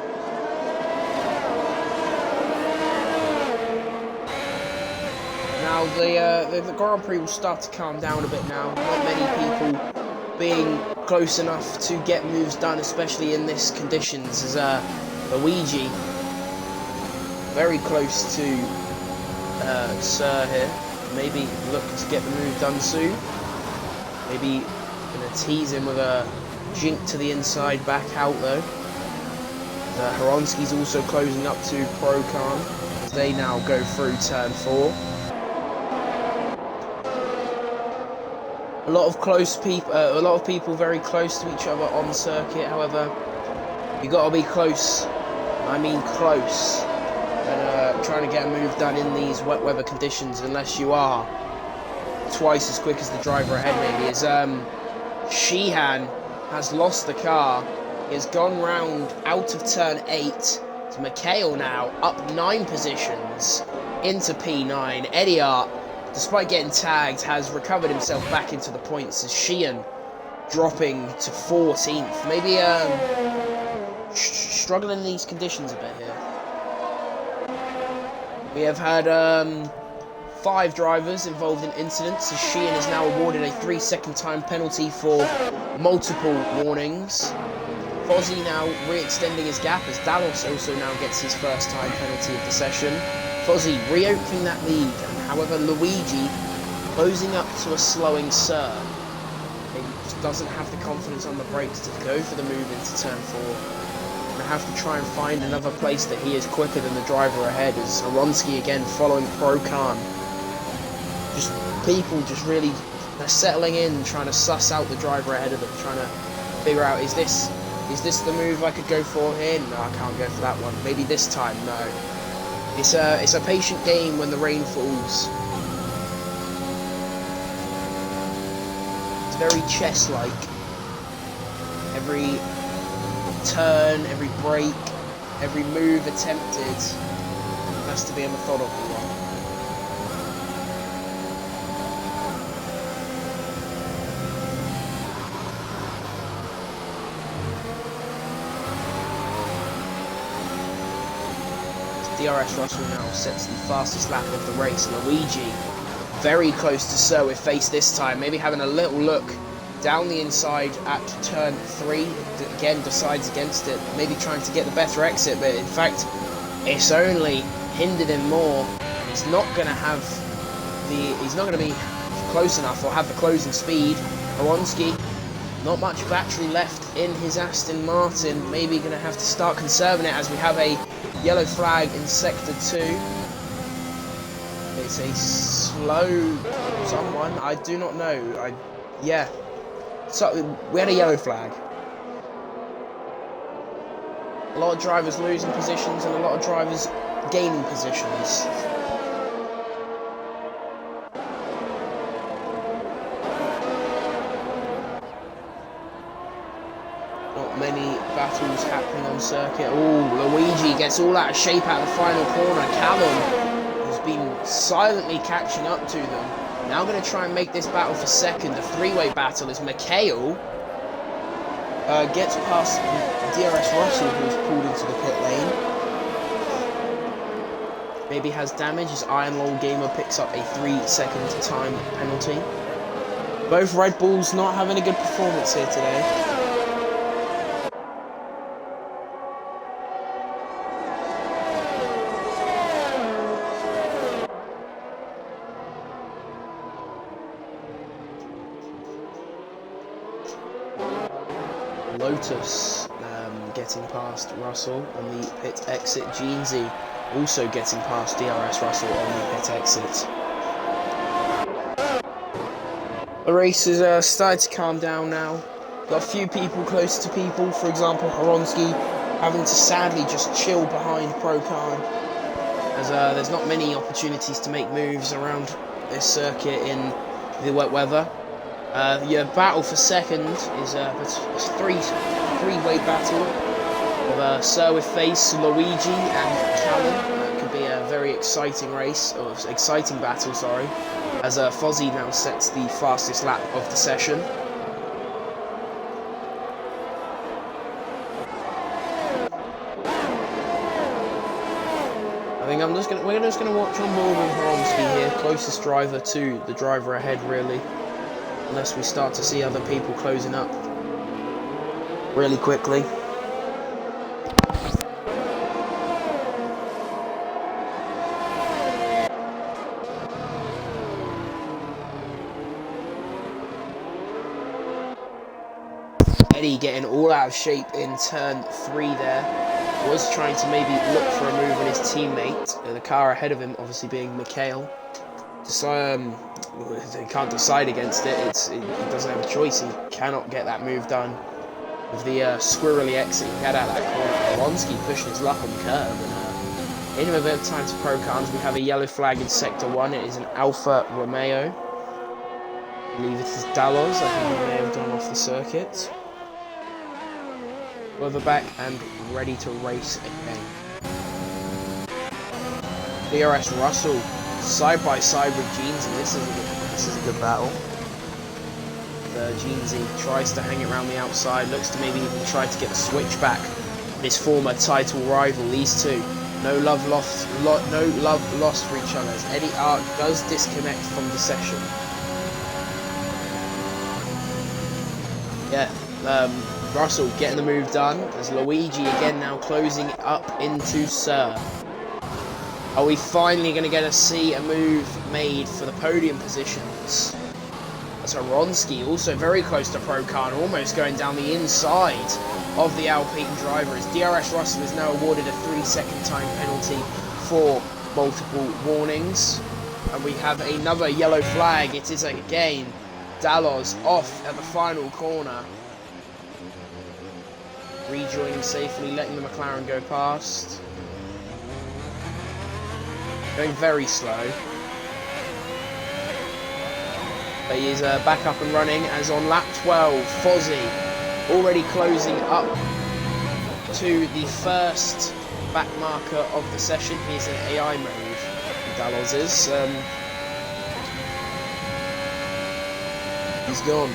Now the Grand Prix will start to calm down a bit now. Not many people being close enough to get moves done, especially in this conditions. As Luigi very close to Sir here. Maybe look to get the move done soon. Maybe gonna tease him with a jink to the inside, back out though. Horonsky's also closing up to Procan as they now go through turn 4. A lot of people very close to each other on circuit. However, you got to be close. I mean close. And trying to get a move done in these wet weather conditions, unless you are twice as quick as the driver ahead, maybe. As Sheehan has lost the car. He has gone round out of turn 8. It's Mikhail now up 9 positions into P9. Eddie Hart, despite getting tagged, has recovered himself back into the points as Sheehan dropping to 14th. Maybe struggling in these conditions a bit here. We have had 5 drivers involved in incidents as Sheehan is now awarded a 3-second time penalty for multiple warnings. Fozzy now re-extending his gap as Dallos also now gets his first time penalty of the session. Fozzy reopening that lead, however Luigi closing up to a slowing Sir. He just doesn't have the confidence on the brakes to go for the move into turn 4. Gonna have to try and find another place that he is quicker than the driver ahead as Horonsky again following Procan. Just people just really they're settling in, trying to suss out the driver ahead of them, trying to figure out is this the move I could go for here? No, I can't go for that one. Maybe this time, no. It's a patient game when the rain falls. It's very chess-like. Every turn, every break, every move attempted has to be a methodical one. DRS Russell now sets the fastest lap of the race. Luigi very close to Sir with face this time, maybe having a little look down the inside at turn 3, again decides against it, maybe trying to get the better exit, but in fact it's only hindered him more. He's not going to be close enough or have the closing speed. Horonsky, not much battery left in his Aston Martin, maybe going to have to start conserving it as we have a yellow flag in sector 2. It's a slow someone, I do not know. Yeah. So we had a yellow flag. A lot of drivers losing positions and a lot of drivers gaining positions. Not many battles happening on circuit. Oh, Luigi gets all out of shape out of the final corner. Callum has been silently catching up to them. Now going to try and make this battle for second. A 3-way battle as Mikhail gets past DRS Russell, who's pulled into the pit lane. Maybe has damage as Iron Lol Gamer picks up a 3-second time penalty. Both Red Bulls not having a good performance here today. Lotus getting past Russell on the pit exit. Jeansy also getting past DRS Russell on the pit exit. The race is starting to calm down now. Got a few people close to people. For example, Horonsky having to sadly just chill behind Procan as there's not many opportunities to make moves around this circuit in the wet weather. Your battle for second is a three-way battle of Sir with face, Luigi and Callum. It could be a very exciting race, or exciting battle, sorry, as Fozzy now sets the fastest lap of the session. I think we're just gonna watch on board with Horonsky here, closest driver to the driver ahead, really. Unless we start to see other people closing up really quickly. Eddie getting all out of shape in turn 3 there. was trying to maybe look for a move on his teammate, the car ahead of him, obviously being Mikhail. So he can't decide against it. He doesn't have a choice. He cannot get that move done with the squirrely exit he had out of that corner. Alonski pushing his luck on the curb, and in a bit of time to Pro Cars. We have a yellow flag in Sector 1. It is an Alfa Romeo. I believe it is Dalos. I think he may have gone off the circuit. Over back and ready to race again. DRS Russell side by side with Jeansy. This is a good battle. Jeansy tries to hang it around the outside. Looks to maybe even try to get the switch back. His former title rival. These two. No love lost for each other, as Eddie Arc does disconnect from the session. Yeah, Russell getting the move done, as Luigi again now closing up into Sir. Are we finally going to get to see a move made for the podium positions? That's Aronsky, also very close to Procan, almost going down the inside of the Alpine driver, as DRS Russell is now awarded a 3-second time penalty for multiple warnings. And we have another yellow flag. It is again Dalos off at the final corner. Rejoining safely, letting the McLaren go past. Going very slow. But he is back up and running, as on lap 12, Fozzy already closing up to the first back marker of the session. He's in AI mode, Dalos is. He's gone.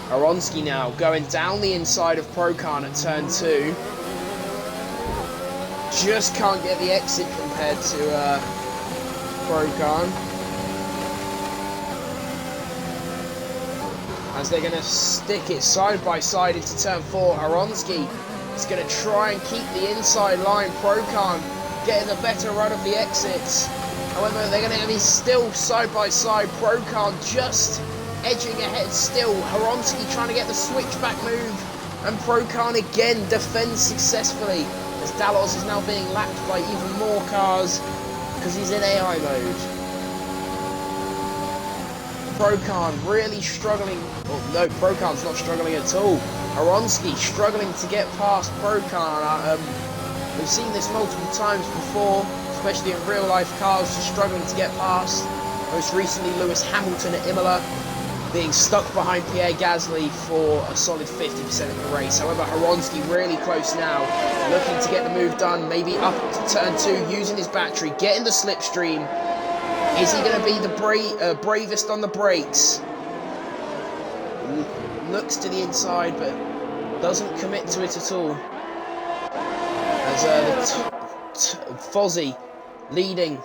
Aronsky now going down the inside of Procan at turn 2. Just can't get the exit compared to Procan. As they're going to stick it side by side into turn 4. Aronsky is going to try and keep the inside line. Procan getting the better run of the exits. However, they're going to be still side by side. Procan just edging ahead still. Aronsky trying to get the switchback move. And Procan again defends successfully, as Dalos is now being lapped by even more cars because he's in AI mode. Procan really struggling. Oh no, Procan's not struggling at all. Aronsky struggling to get past Procan. We've seen this multiple times before, especially in real life cars just struggling to get past. Most recently Lewis Hamilton at Imola being stuck behind Pierre Gasly for a solid 50% of the race. However, Aronsky really close now, looking to get the move done, maybe up to turn 2, using his battery, getting the slipstream. Is he going to be the bravest on the brakes? Looks to the inside, but doesn't commit to it at all. As Fozzy leading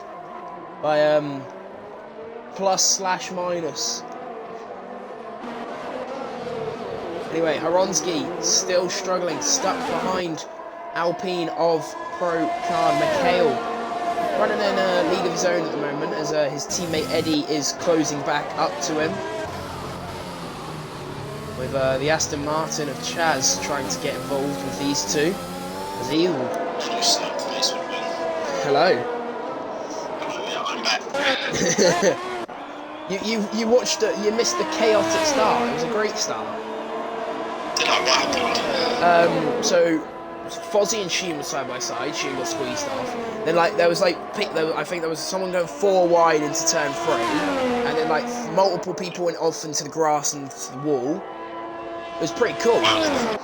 by plus/minus. Anyway, Aronsky still struggling, stuck behind Alpine of Procan. Mikhail running in a league of his own at the moment, as his teammate Eddie is closing back up to him. With the Aston Martin of Chaz trying to get involved with these two. As he will... Hello. Yeah, I'm back. you watched it, you missed the chaotic start. It was a great start. Did I? What happened? So Fozzy and Sheen were side by side. Sheen got squeezed off. Then there was I think there was someone going 4 wide into turn 3, and then multiple people went off into the grass and to the wall. It was pretty cool. Wow.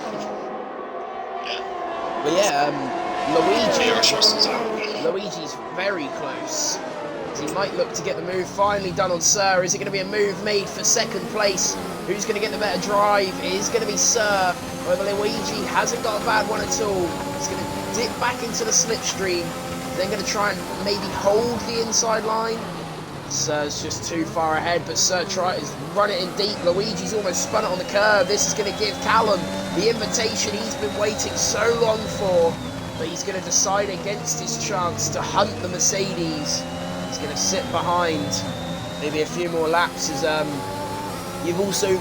But yeah, Luigi's very close. He might look to get the move finally done on Sir. Is it going to be a move made for second place? Who's going to get the better drive? It is going to be Sir. However, Luigi hasn't got a bad one at all. He's going to dip back into the slipstream. Then going to try and maybe hold the inside line. Sir's just too far ahead, but Sir tries to run it in deep. Luigi's almost spun it on the curb. This is going to give Callum the invitation he's been waiting so long for. But he's going to decide against his chance to hunt the Mercedes. going to sit behind maybe a few more laps. As you've also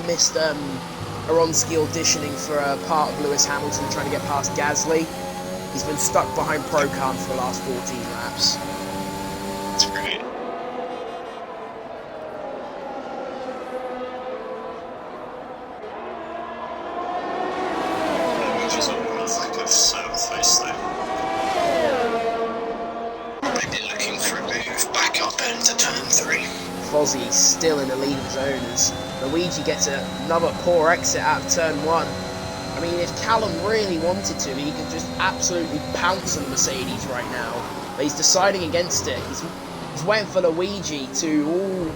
missed Aronsky auditioning for a part of Lewis Hamilton trying to get past Gasly. He's been stuck behind Procan for the last 14 laps. That's great. Luigi's almost like a service face though. Maybe looking for a move back up into turn 3. Fozzie's still in the lead of his own as Luigi gets another poor exit out of turn 1. I mean, if Callum really wanted to, he could just absolutely pounce on the Mercedes right now. But he's deciding against it. He's waiting for Luigi to all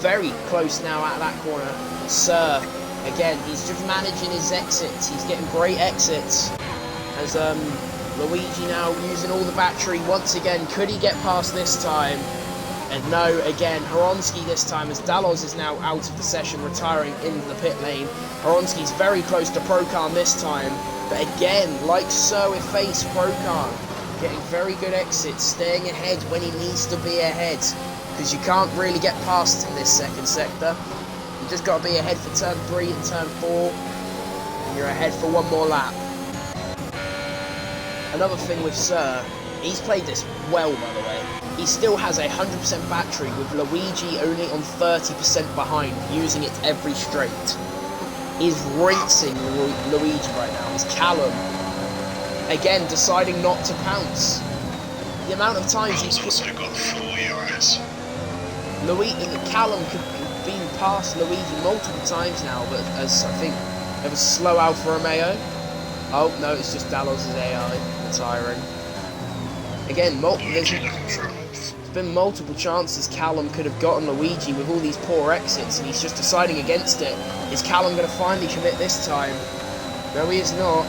very close now out of that corner. Sir, again, he's just managing his exits. He's getting great exits. As Luigi now using all the battery once again. Could he get past this time? And no, again, Horonsky this time, as Dallos is now out of the session, retiring into the pit lane. Horonsky's very close to Procan this time, but again, like so with face, Procan getting very good exits, staying ahead when he needs to be ahead, because you can't really get past in this second sector. You just got to be ahead for turn 3 and turn 4, and you're ahead for one more lap. Another thing with Sir, he's played this well, by the way. He still has a 100% battery with Luigi only on 30% behind, using it every straight. He's rinsing Luigi right now. It's Callum, again, deciding not to pounce. The amount of times he's also got 4 euros. Callum could have been past Luigi multiple times now, but as I think there was slow Alfa Romeo. Oh no, it's just Dallos' AI retiring. Again, there's been multiple chances Callum could have gotten Luigi with all these poor exits, and he's just deciding against it. Is Callum going to finally commit this time? No, he is not.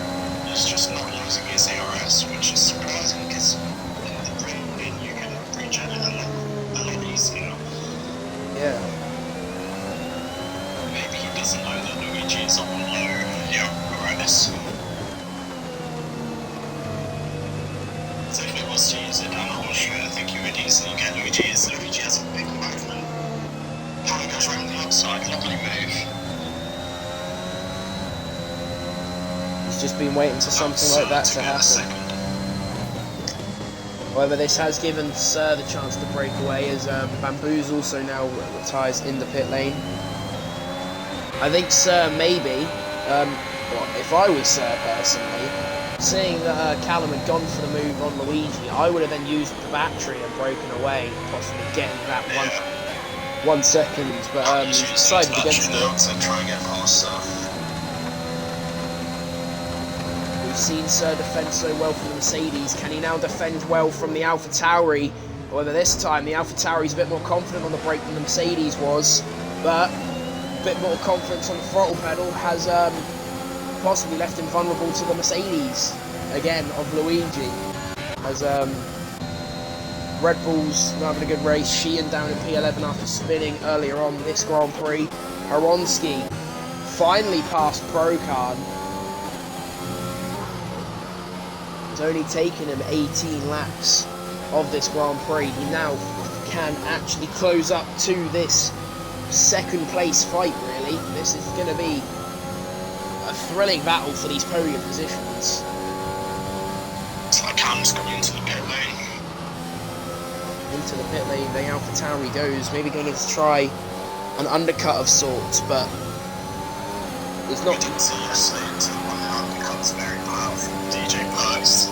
He's just not using his ERS, which is surprising because in the rain you can regen it a lot easier. Yeah. Maybe he doesn't know that Luigi is on low ERS. So if he was to use it down Austria, I think he would easily get Luigi, as Luigi has a big movement. Callum goes around the outside, lovely move. He's just been waiting for something like that to happen. However, this has given Sir the chance to break away, as Bamboo's also now retires in the pit lane. I think Sir maybe, well, if I was Sir personally, seeing that Callum had gone for the move on Luigi, I would have then used the battery and broken away, possibly getting that 1 second, but he's decided against it. So try and get past stuff. We've seen Sir defend so well from the Mercedes. Can he now defend well from the AlphaTauri? However, this time the AlphaTauri's a bit more confident on the brake than the Mercedes was, but a bit more confidence on the throttle pedal has possibly left him vulnerable to the Mercedes, again, of Luigi, as Red Bull's having a good race. Sheehan down in P11 after spinning earlier on this Grand Prix. Horonsky finally passed Procan. It's only taken him 18 laps of this Grand Prix. He now can actually close up to this second place fight, really. This is going to be a thrilling battle for these podium positions. It's like Cam's coming into the pit lane. Into the pit lane, the AlphaTauri goes, maybe going to try an undercut of sorts, but it's not. We didn't see yesterday into the one undercut was very powerful. DJ Perks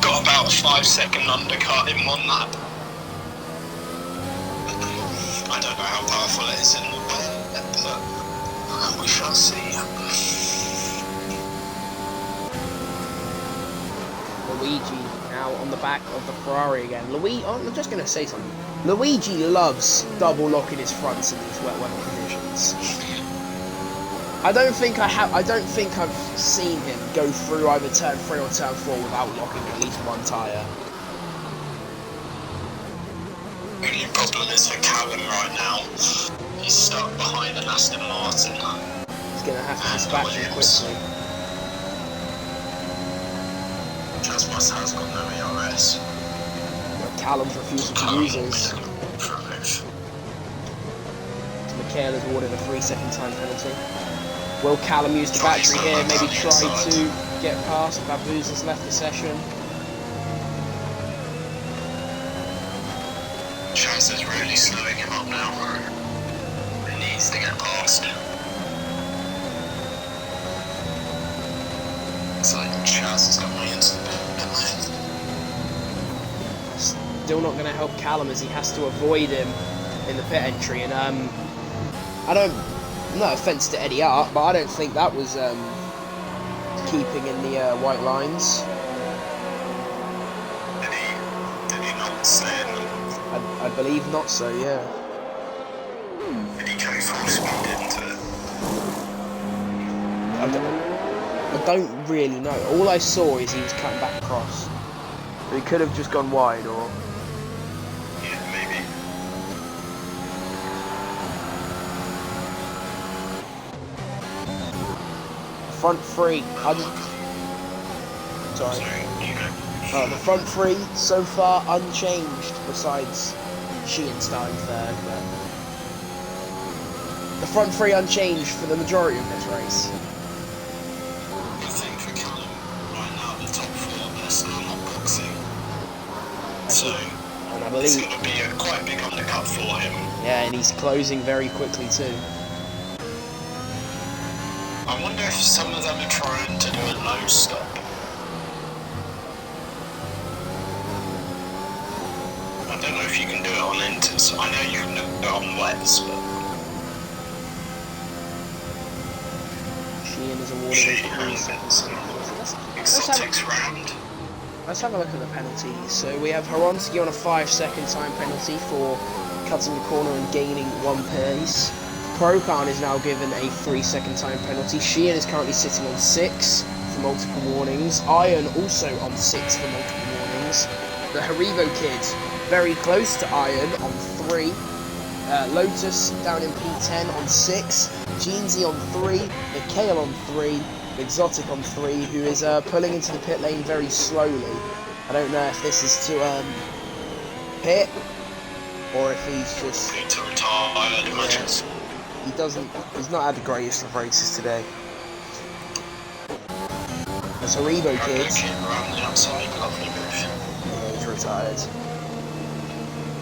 got about a 5-second undercut in 1 lap. I don't know how powerful it is in the but we shall see. Luigi now on the back of the Ferrari again. I'm just going to say something. Luigi loves double locking his fronts in these wet weather conditions. I don't think I've seen him go through either turn 3 or turn 4 without locking at least one tyre. The only problem is for Callum right now. He's stuck behind an Aston Martin. He's going to have to dispatch him quickly. Just has got no ERS. Callum's refusal to use his. Mikhail is awarded a 3-second time penalty. Will Callum use the battery here? Maybe try to get past. Baboos has left the session. Chaz is really slowing him up now. He needs to get past him. It's like Chaz is coming into the pit lane. Still not going to help Callum as he has to avoid him in the pit entry. And no offence to Eddie Hart, but I don't think that was keeping in the white lines. Did he not say it? I believe not so, yeah. Did he go full speed into it? I don't really know. All I saw is he was cutting back across. He could have just gone wide, or... Yeah, maybe. Front three. Sorry. You go. The front three so far unchanged, besides Sheehan starting third. But the front three unchanged for the majority of this race. I think for Callum, right now the top four, they're still not boxing. So, And I it's believe, going to be a quite big undercut for him. yeah, and he's closing very quickly too. I wonder if some of them are trying to do a low stop. I don't know if you can do it on inters. I know you can do it on wets, but... Sheehan is awarded Sheehan a 3-second. exotics round. Let's have a look at the penalties. So we have Horonsky on a 5-second time penalty for cutting the corner and gaining 1 pace. Prokan is now given a 3-second time penalty. Sheehan is currently sitting on 6 for multiple warnings. Iron also on 6 for multiple warnings. The Haribo kid very close to Iron on 3. Lotus down in P10 on 6. Jeansy on 3. Mikhail on 3. Exotic on 3, who is pulling into the pit lane very slowly. I don't know if this is to pit or if he's just... Need to retire, I'd imagine. He's not had the greatest of races today. There's Haribo kid. Around the outside, lovely move. Yeah, he's retired.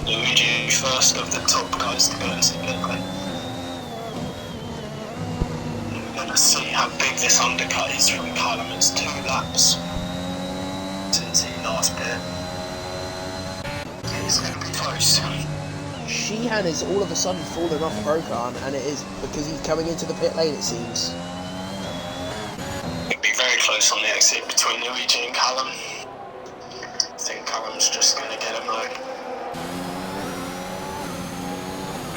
Luigi first of the top guys to go into the pit lane. We're going to see how big this undercut is from Callum. It's 2 laps since he last pit. It's going to be close. Sheehan is all of a sudden falling off Prokan, and it is because he's coming into the pit lane, it seems. It'd be very close on the exit between Luigi and Callum. I think Callum's just going to get him though.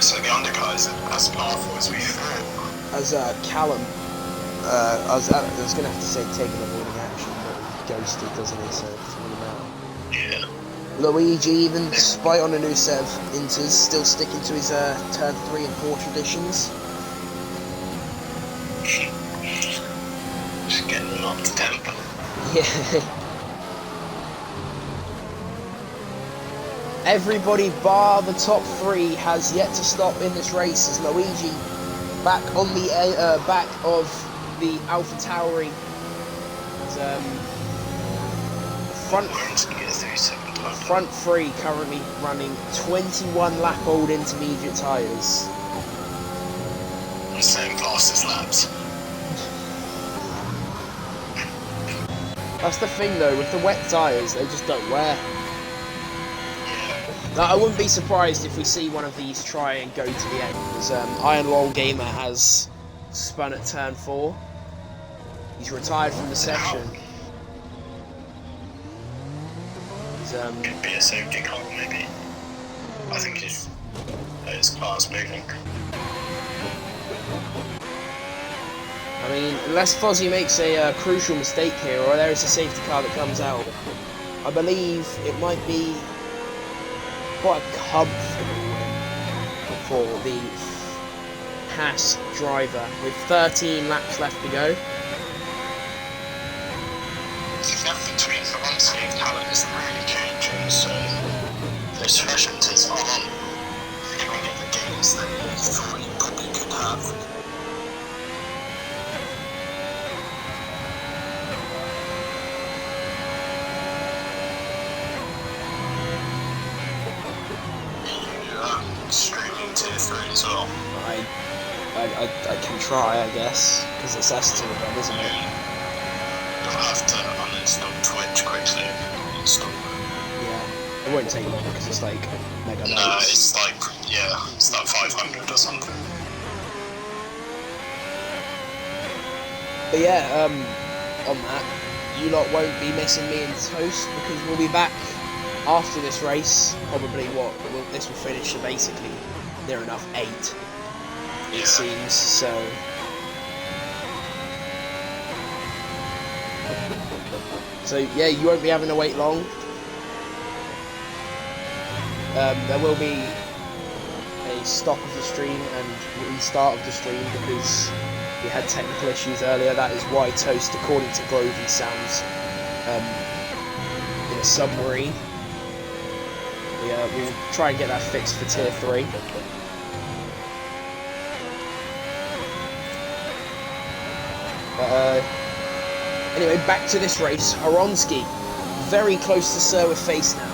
So the undercut is as powerful as we thought. As Callum, I was going to have to say taking avoiding action, but he ghosted, doesn't he, so it's really matter. Yeah. Luigi, even despite on a new set of inters, still sticking to his turn 3 and 4 traditions. Just getting him up to tempo. Yeah. Everybody bar the top 3 has yet to stop in this race as Luigi back on the back of the Alpha Tauri. Front 3 currently running 21 lap old intermediate tyres. Same fastest laps. That's the thing though, with the wet tyres, they just don't wear. Now, I wouldn't be surprised if we see one of these try and go to the end, because Iron Lol Gamer has spun at turn 4. He's retired from the session. Could be a safety car, maybe. I think his car's moving. I mean, unless Fozzie makes a crucial mistake here, or there is a safety car that comes out, I believe it might be quite a comfortable win for the Haas driver with 13 laps left to go. The gap between Horonsky and Callum isn't really changing, so streaming tier 3 as well? I can try, I guess, because it's S2 again, isn't it? You'll have to uninstall Twitch quickly and install it. Yeah, it won't take long because it's like megabytes. No, it's like, yeah, it's like 500 or something. But yeah, on that, you lot won't be missing me in toast because we'll be back after this race. Probably this will finish to basically near enough 8. It seems so. So yeah, you won't be having to wait long. There will be a stop of the stream and restart of the stream because we had technical issues earlier. That is why Toast, according to Grovey, sounds in a submarine. We'll try and get that fixed for tier 3. Anyway, back to this race. Horonsky, very close to Sir with face now.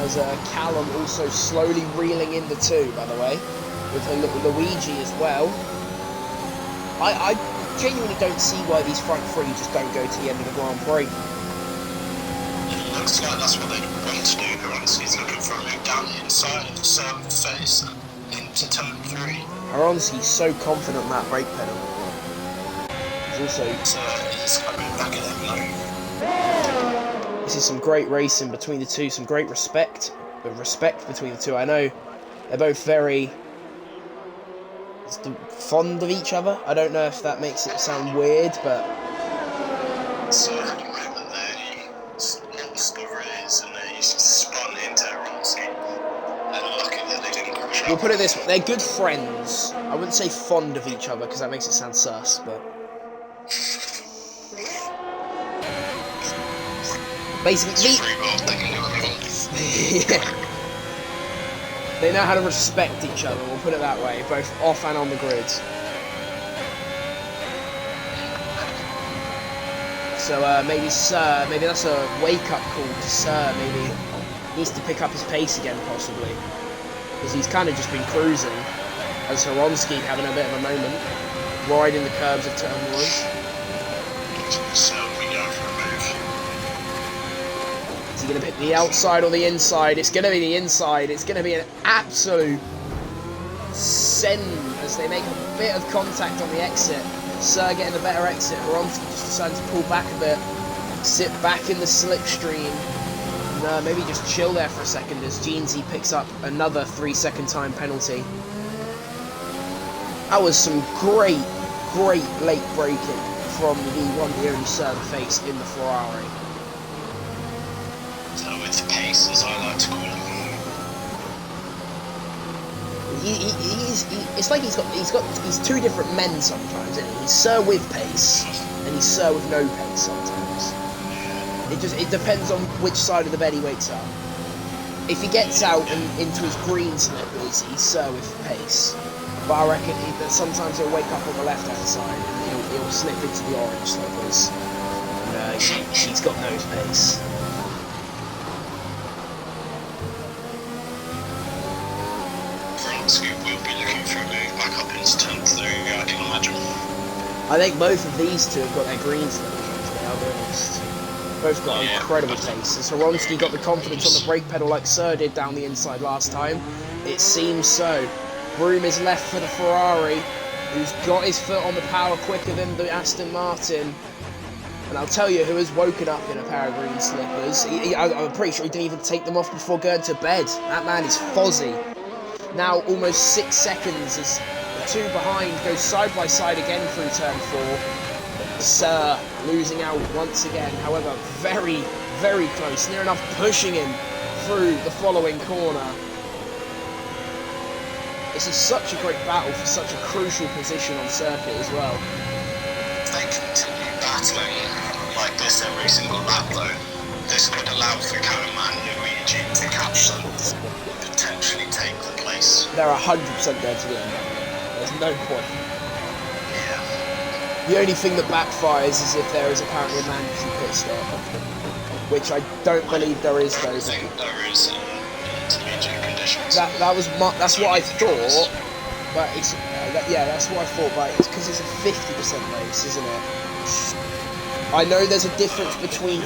As Callum also slowly reeling in the 2, by the way, with a little Luigi as well. I genuinely don't see why these front 3 just don't go to the end of the Grand Prix. It looks like that's what they want to do. Horonsky's looking for a move down the inside of Sir with face into turn 3. Horonsky's so confident on that brake pedal. He's also... he's coming back at him now. This is some great racing between the 2, some great respect between the 2. I know they're both very fond of each other. I don't know if that makes it sound weird, but... So at the moment they lost the race and they spun into Horonsky. And lucky that they didn't crash out. We'll put it this way, they're good friends. I wouldn't say fond of each other because that makes it sound sus, but... Basically, yeah. They know how to respect each other, we'll put it that way, both off and on the grid. So maybe Sir, maybe that's a wake-up call to Sir, maybe he needs to pick up his pace again, possibly. Because he's kind of just been cruising, as Horonsky having a bit of a moment, riding the curbs of turn 1. So we go for a move. Is he going to pick the outside or the inside? It's going to be the inside. It's going to be an absolute send as they make a bit of contact on the exit. Sir getting a better exit. Horonsky just deciding to pull back a bit, sit back in the slipstream, and maybe just chill there for a second as Jeansy picks up another 3-second time penalty. That was some great late braking from the only Sir to face in the Ferrari. So with pace, as I like to call him. It's like he's 2 different men sometimes, isn't he? He's Sir with pace and he's Sir with no pace sometimes. It depends on which side of the bed he wakes up. If he gets out and into his green slippers, he's Sir with pace. But I reckon that sometimes he'll wake up on the left-hand side and he'll slip into the orange slippers. And he's got no pace. Horonsky will be looking for a move back up into turn 3, I can imagine. I think both of these 2 have got their green slippers, to be honest. Both got incredible pace. As Horonsky got the confidence on the brake pedal like Sir did down the inside last time, it seems so. Broom is left for the Ferrari, who's got his foot on the power quicker than the Aston Martin. And I'll tell you who has woken up in a pair of green slippers. I'm pretty sure he didn't even take them off before going to bed. That man is Fozzie. Now almost 6 seconds as the 2 behind go side by side again through turn 4. Sir losing out once again, however very close, near enough pushing him through the following corner. This is such a great battle for such a crucial position on circuit as well. If they continue battling like this every single lap though, this could allow for Callum and Luigi to catch them and potentially take the place. They're 100% going to the end. There's no point. Yeah. The only thing that backfires is if there is apparently a mandatory pit stop. which I don't believe there is though. I think there is intermediate conditions. That's what I thought, but it's yeah, that's what I thought. But it's because it's a 50% race, isn't it? I know there's a difference between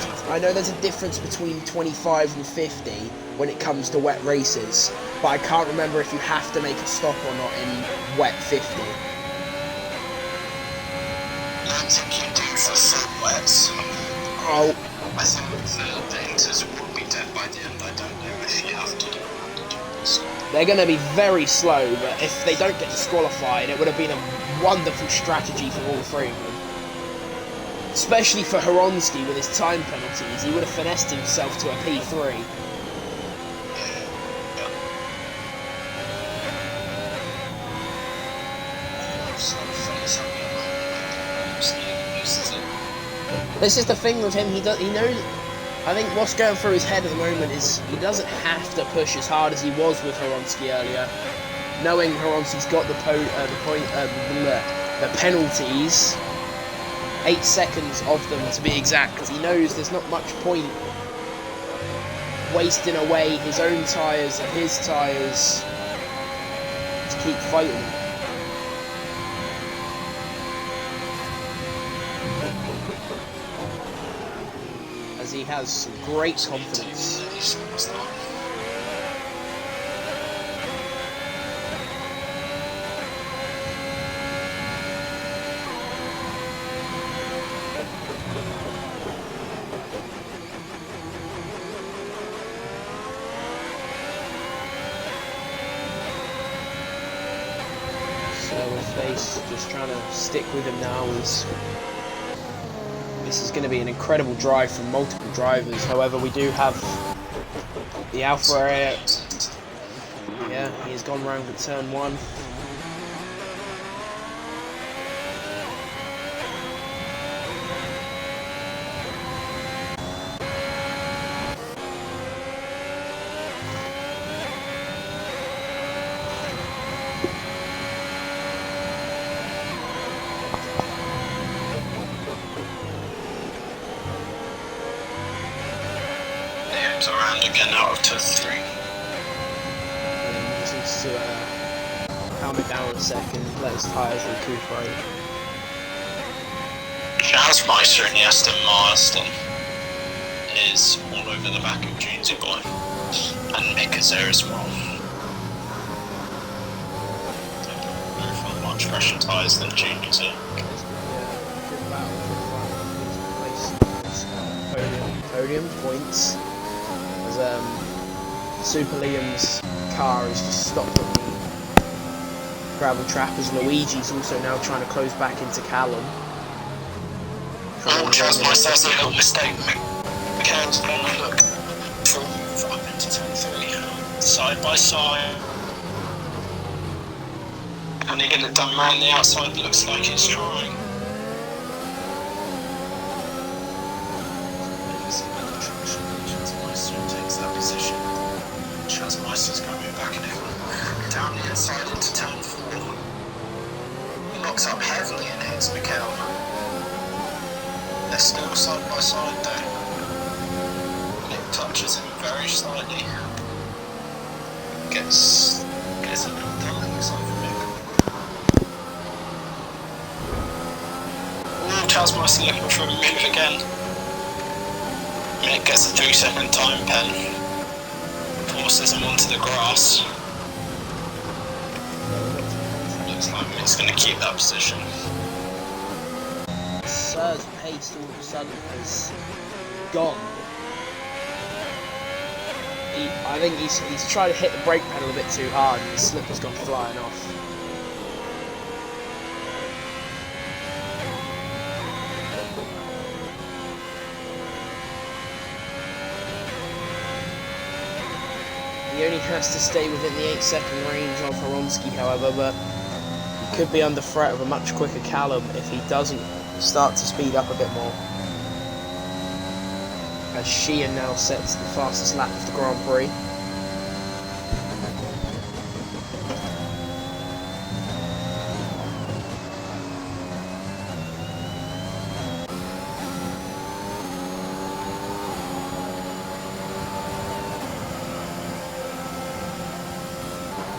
25 and 50 when it comes to wet races, but I can't remember if you have to make a stop or not in wet 50. I think you do for full wets. Oh, I think the inters will be dead by the end. I don't know if you have to do it. they're going to be very slow, but if they don't get disqualified, it would have been a wonderful strategy for all three of them. Especially for Horonsky with his time penalties, he would have finessed himself to a P3. This is the thing with him, he knows, I think what's going through his head at the moment is he doesn't have to push as hard as he was with Horonsky earlier. Knowing Horonsky's got the penalties, 8 seconds of them to be exact, he knows there's not much point wasting away his own tyres and his tyres to keep fighting. As he has some great confidence. Face just trying to stick with him now. This is going to be an incredible drive from multiple drivers. However, we do have the Alpha area. Yeah, he has gone round at turn 1. Around again out of turn 3. Just needs to calm it down a second, let his tyres recuperate. Charles Meister in the Aston Martin is all over the back of Jonesy Boy, and Mick is there as well. Both on much fresher tyres than Junior's here. Good battle for podium points. Super Liam's car is just stopped on the gravel trap as Luigi's also now trying to close back into Callum. Oh, Charles Meister has a little mistake. McCann's going to look from up into turn 3, side by side. And he getting it done round the outside, looks like he's trying. Takes that position. Charles Meister's coming back now. Down the inside into turn 4. Knocks up heavily and hits Mikkel. They're still side by side though. Nick touches him very slightly. Gets a little done, looks like for Mick. Oh, Charles Meister looking for a move again. Mick gets a 3-second time pen, forces him onto the grass. Looks like Mick's going to keep that position. Sir's pace all of a sudden has gone. I think he's tried to hit the brake pedal a bit too hard and the slipper's gone flying off. He only has to stay within the 8-second range of Horonsky, however, but he could be under threat of a much quicker Callum if he doesn't start to speed up a bit more. As Sheehan now sets the fastest lap of the Grand Prix.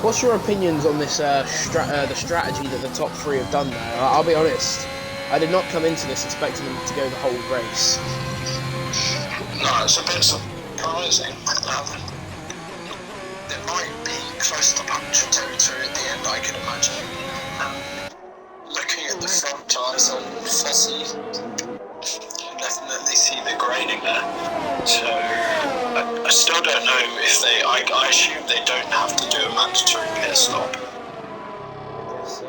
What's your opinions on this the strategy that the top three have done there? I'll be honest, I did not come into this expecting them to go the whole race. No, it's a bit surprising. They might be close to puncture territory at the end, I can imagine. Looking at the front tyres on Fossey, you definitely see the graining there. So I still don't know if they. I assume they don't have to do a mandatory pit stop. I guess so.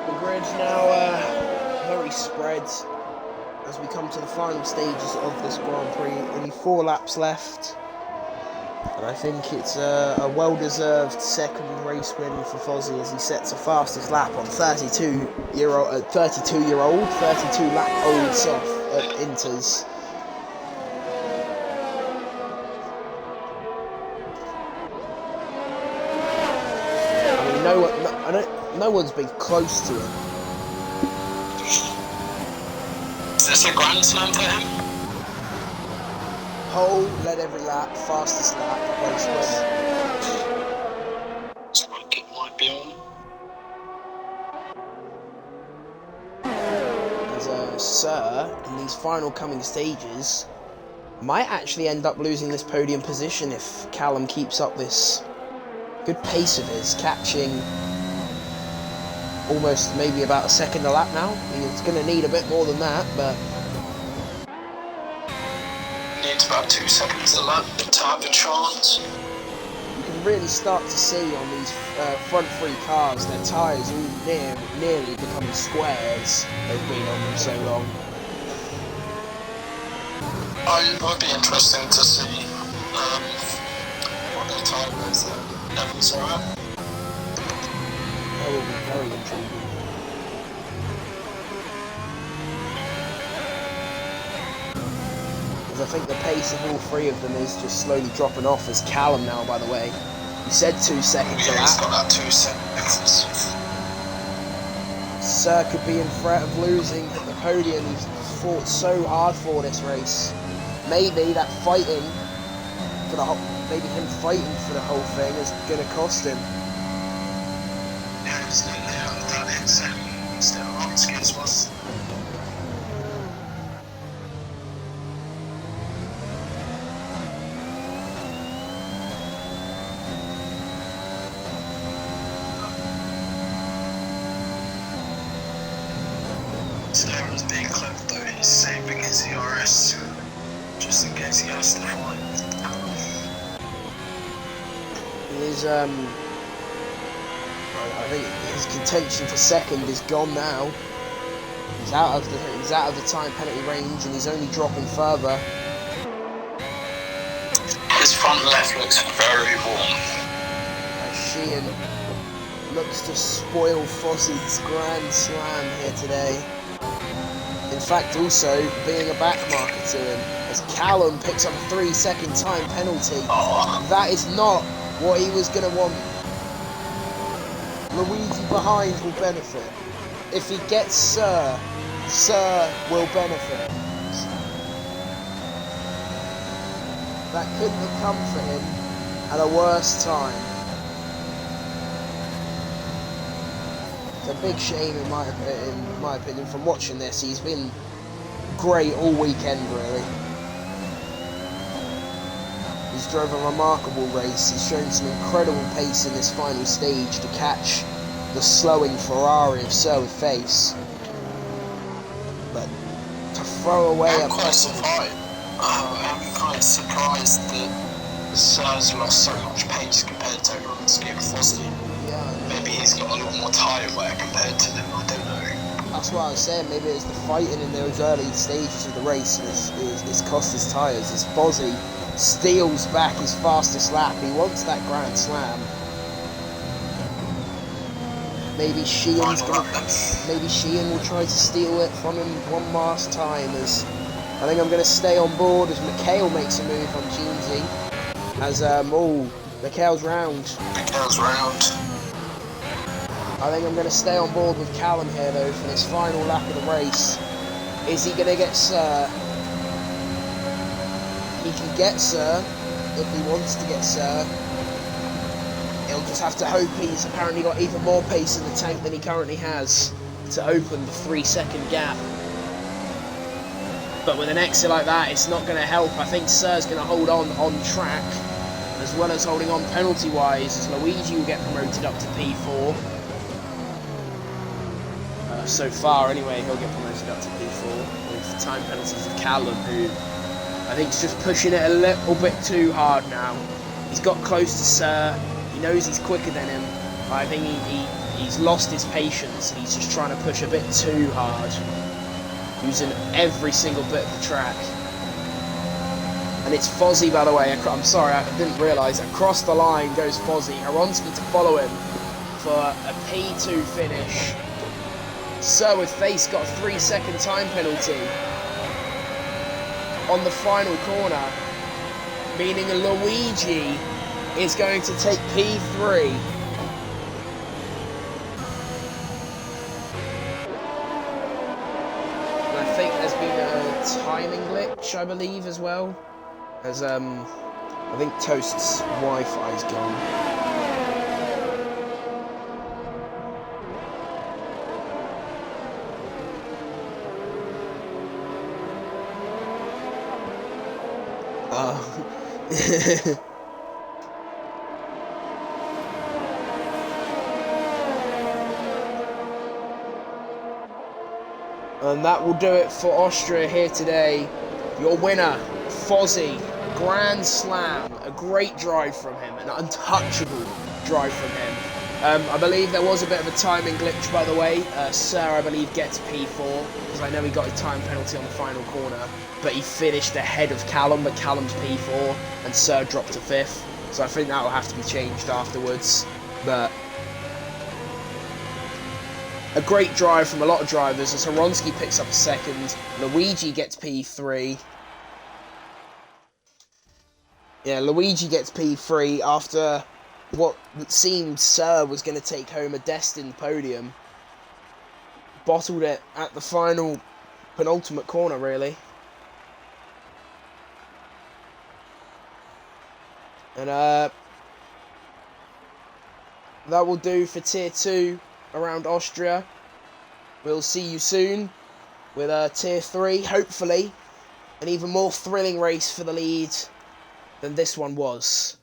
The grid's now very spread as we come to the final stages of this Grand Prix. Only 4 laps left. And I think it's a well-deserved second race win for Fossey as he sets the fastest lap on 32-lap-old soft at Inters. I mean, no one's been close to him. Is this a Grand Slam for him? Pole, led every lap, fastest lap, race win. Looks like it might be on. As Sir, in these final coming stages, might actually end up losing this podium position if Callum keeps up this good pace of his, catching almost maybe about a second a lap now. He's going to need a bit more than that, but Needs about 2 seconds a lap to have a chance. you can really start to see on these front 3 cars, their tyres all nearly becoming squares. They've been on them so long. It would be interesting to see what their tyre levels are at. That will be very intriguing. Because I think the pace of all 3 of them is just slowly dropping off, as Callum now, by the way. You said 2 seconds a Yeah, he's got lap. that 2 seconds. Sir could be in threat of losing the podium. He's fought so hard for this race. Maybe that fighting for the whole, maybe him fighting for the whole thing is going to cost him. Yeah, it's nearly out of that. It's still on, excuse us. Sarah's being clever though, he's saving his ERS just in case he has to fight with Callum. He is, I think his contention for second is gone now. He's out of the time penalty range, and he's only dropping further. His front left looks very warm. As Sheehan looks to spoil Fossey's Grand Slam here today. In fact, also being a backmarker to him, as Callum picks up a 3-second time penalty. That is not what he was going to want. Luigi behind will benefit. If he gets Sir, Sir will benefit. That couldn't have come for him at a worse time. It's a big shame in my opinion from watching this. He's been great all weekend, really. He's drove a remarkable race. He's shown some incredible pace in this final stage to catch the slowing Ferrari of Sir would face. But to throw away I'm quite surprised. I'm quite surprised that Sir's lost so much pace compared to everyone skiing Fossey. Yeah, Maybe he's got a lot more tyre wear compared to them, I don't know. that's what I was saying. Maybe it's the fighting in those early stages of the race is cost his tyres. As Fossey steals back his fastest lap, he wants that Grand Slam. Maybe Sheehan will try to steal it from him one last time. As I think I'm going to stay on board as Mikhail makes a move on Jonesy. As Mikhail's round. Mikhail's round. I think I'm going to stay on board with Callum here though for this final lap of the race. Is he going to get Sir? He can get Sir. if he wants to get Sir. He'll just have to hope he's apparently got even more pace in the tank than he currently has to open the 3-second gap. But with an exit like that, it's not going to help. I think Sir's going to hold on track, as well as holding on penalty-wise, as Luigi will get promoted up to P4. So far, anyway, he'll get promoted up to P4 with time penalties of Callum, who I think is just pushing it a little bit too hard now. He's got close to Sir. He knows he's quicker than him. But I think he's lost his patience, and he's just trying to push a bit too hard, using every single bit of the track. And it's Fozzy, by the way. I'm sorry, I didn't realise. Across the line goes Fozzy. Aronski to follow him for a P2 finish. Sir with face got a 3-second time penalty on the final corner, meaning Luigi is going to take P3. And I think there's been a timing glitch, I believe, as well. As I think Toast's Wi-Fi's gone. And that will do it for Austria here today. Your winner, Fozzy, grand slam, a great drive from him, an untouchable drive from him. I believe there was a bit of a timing glitch, by the way. Sir, I believe, gets P4, because I know he got a time penalty on the final corner, but he finished ahead of Callum, but Callum's P4, and Sir dropped to 5th, so I think that will have to be changed afterwards. But a great drive from a lot of drivers, as Aronski picks up a 2nd, Luigi gets P3. Yeah, Luigi gets P3 after what seemed Sir was going to take home a destined podium. Bottled it at the final penultimate corner, really. And that will do for Tier 2 around Austria. We'll see you soon with Tier 3, hopefully an even more thrilling race for the lead than this one was.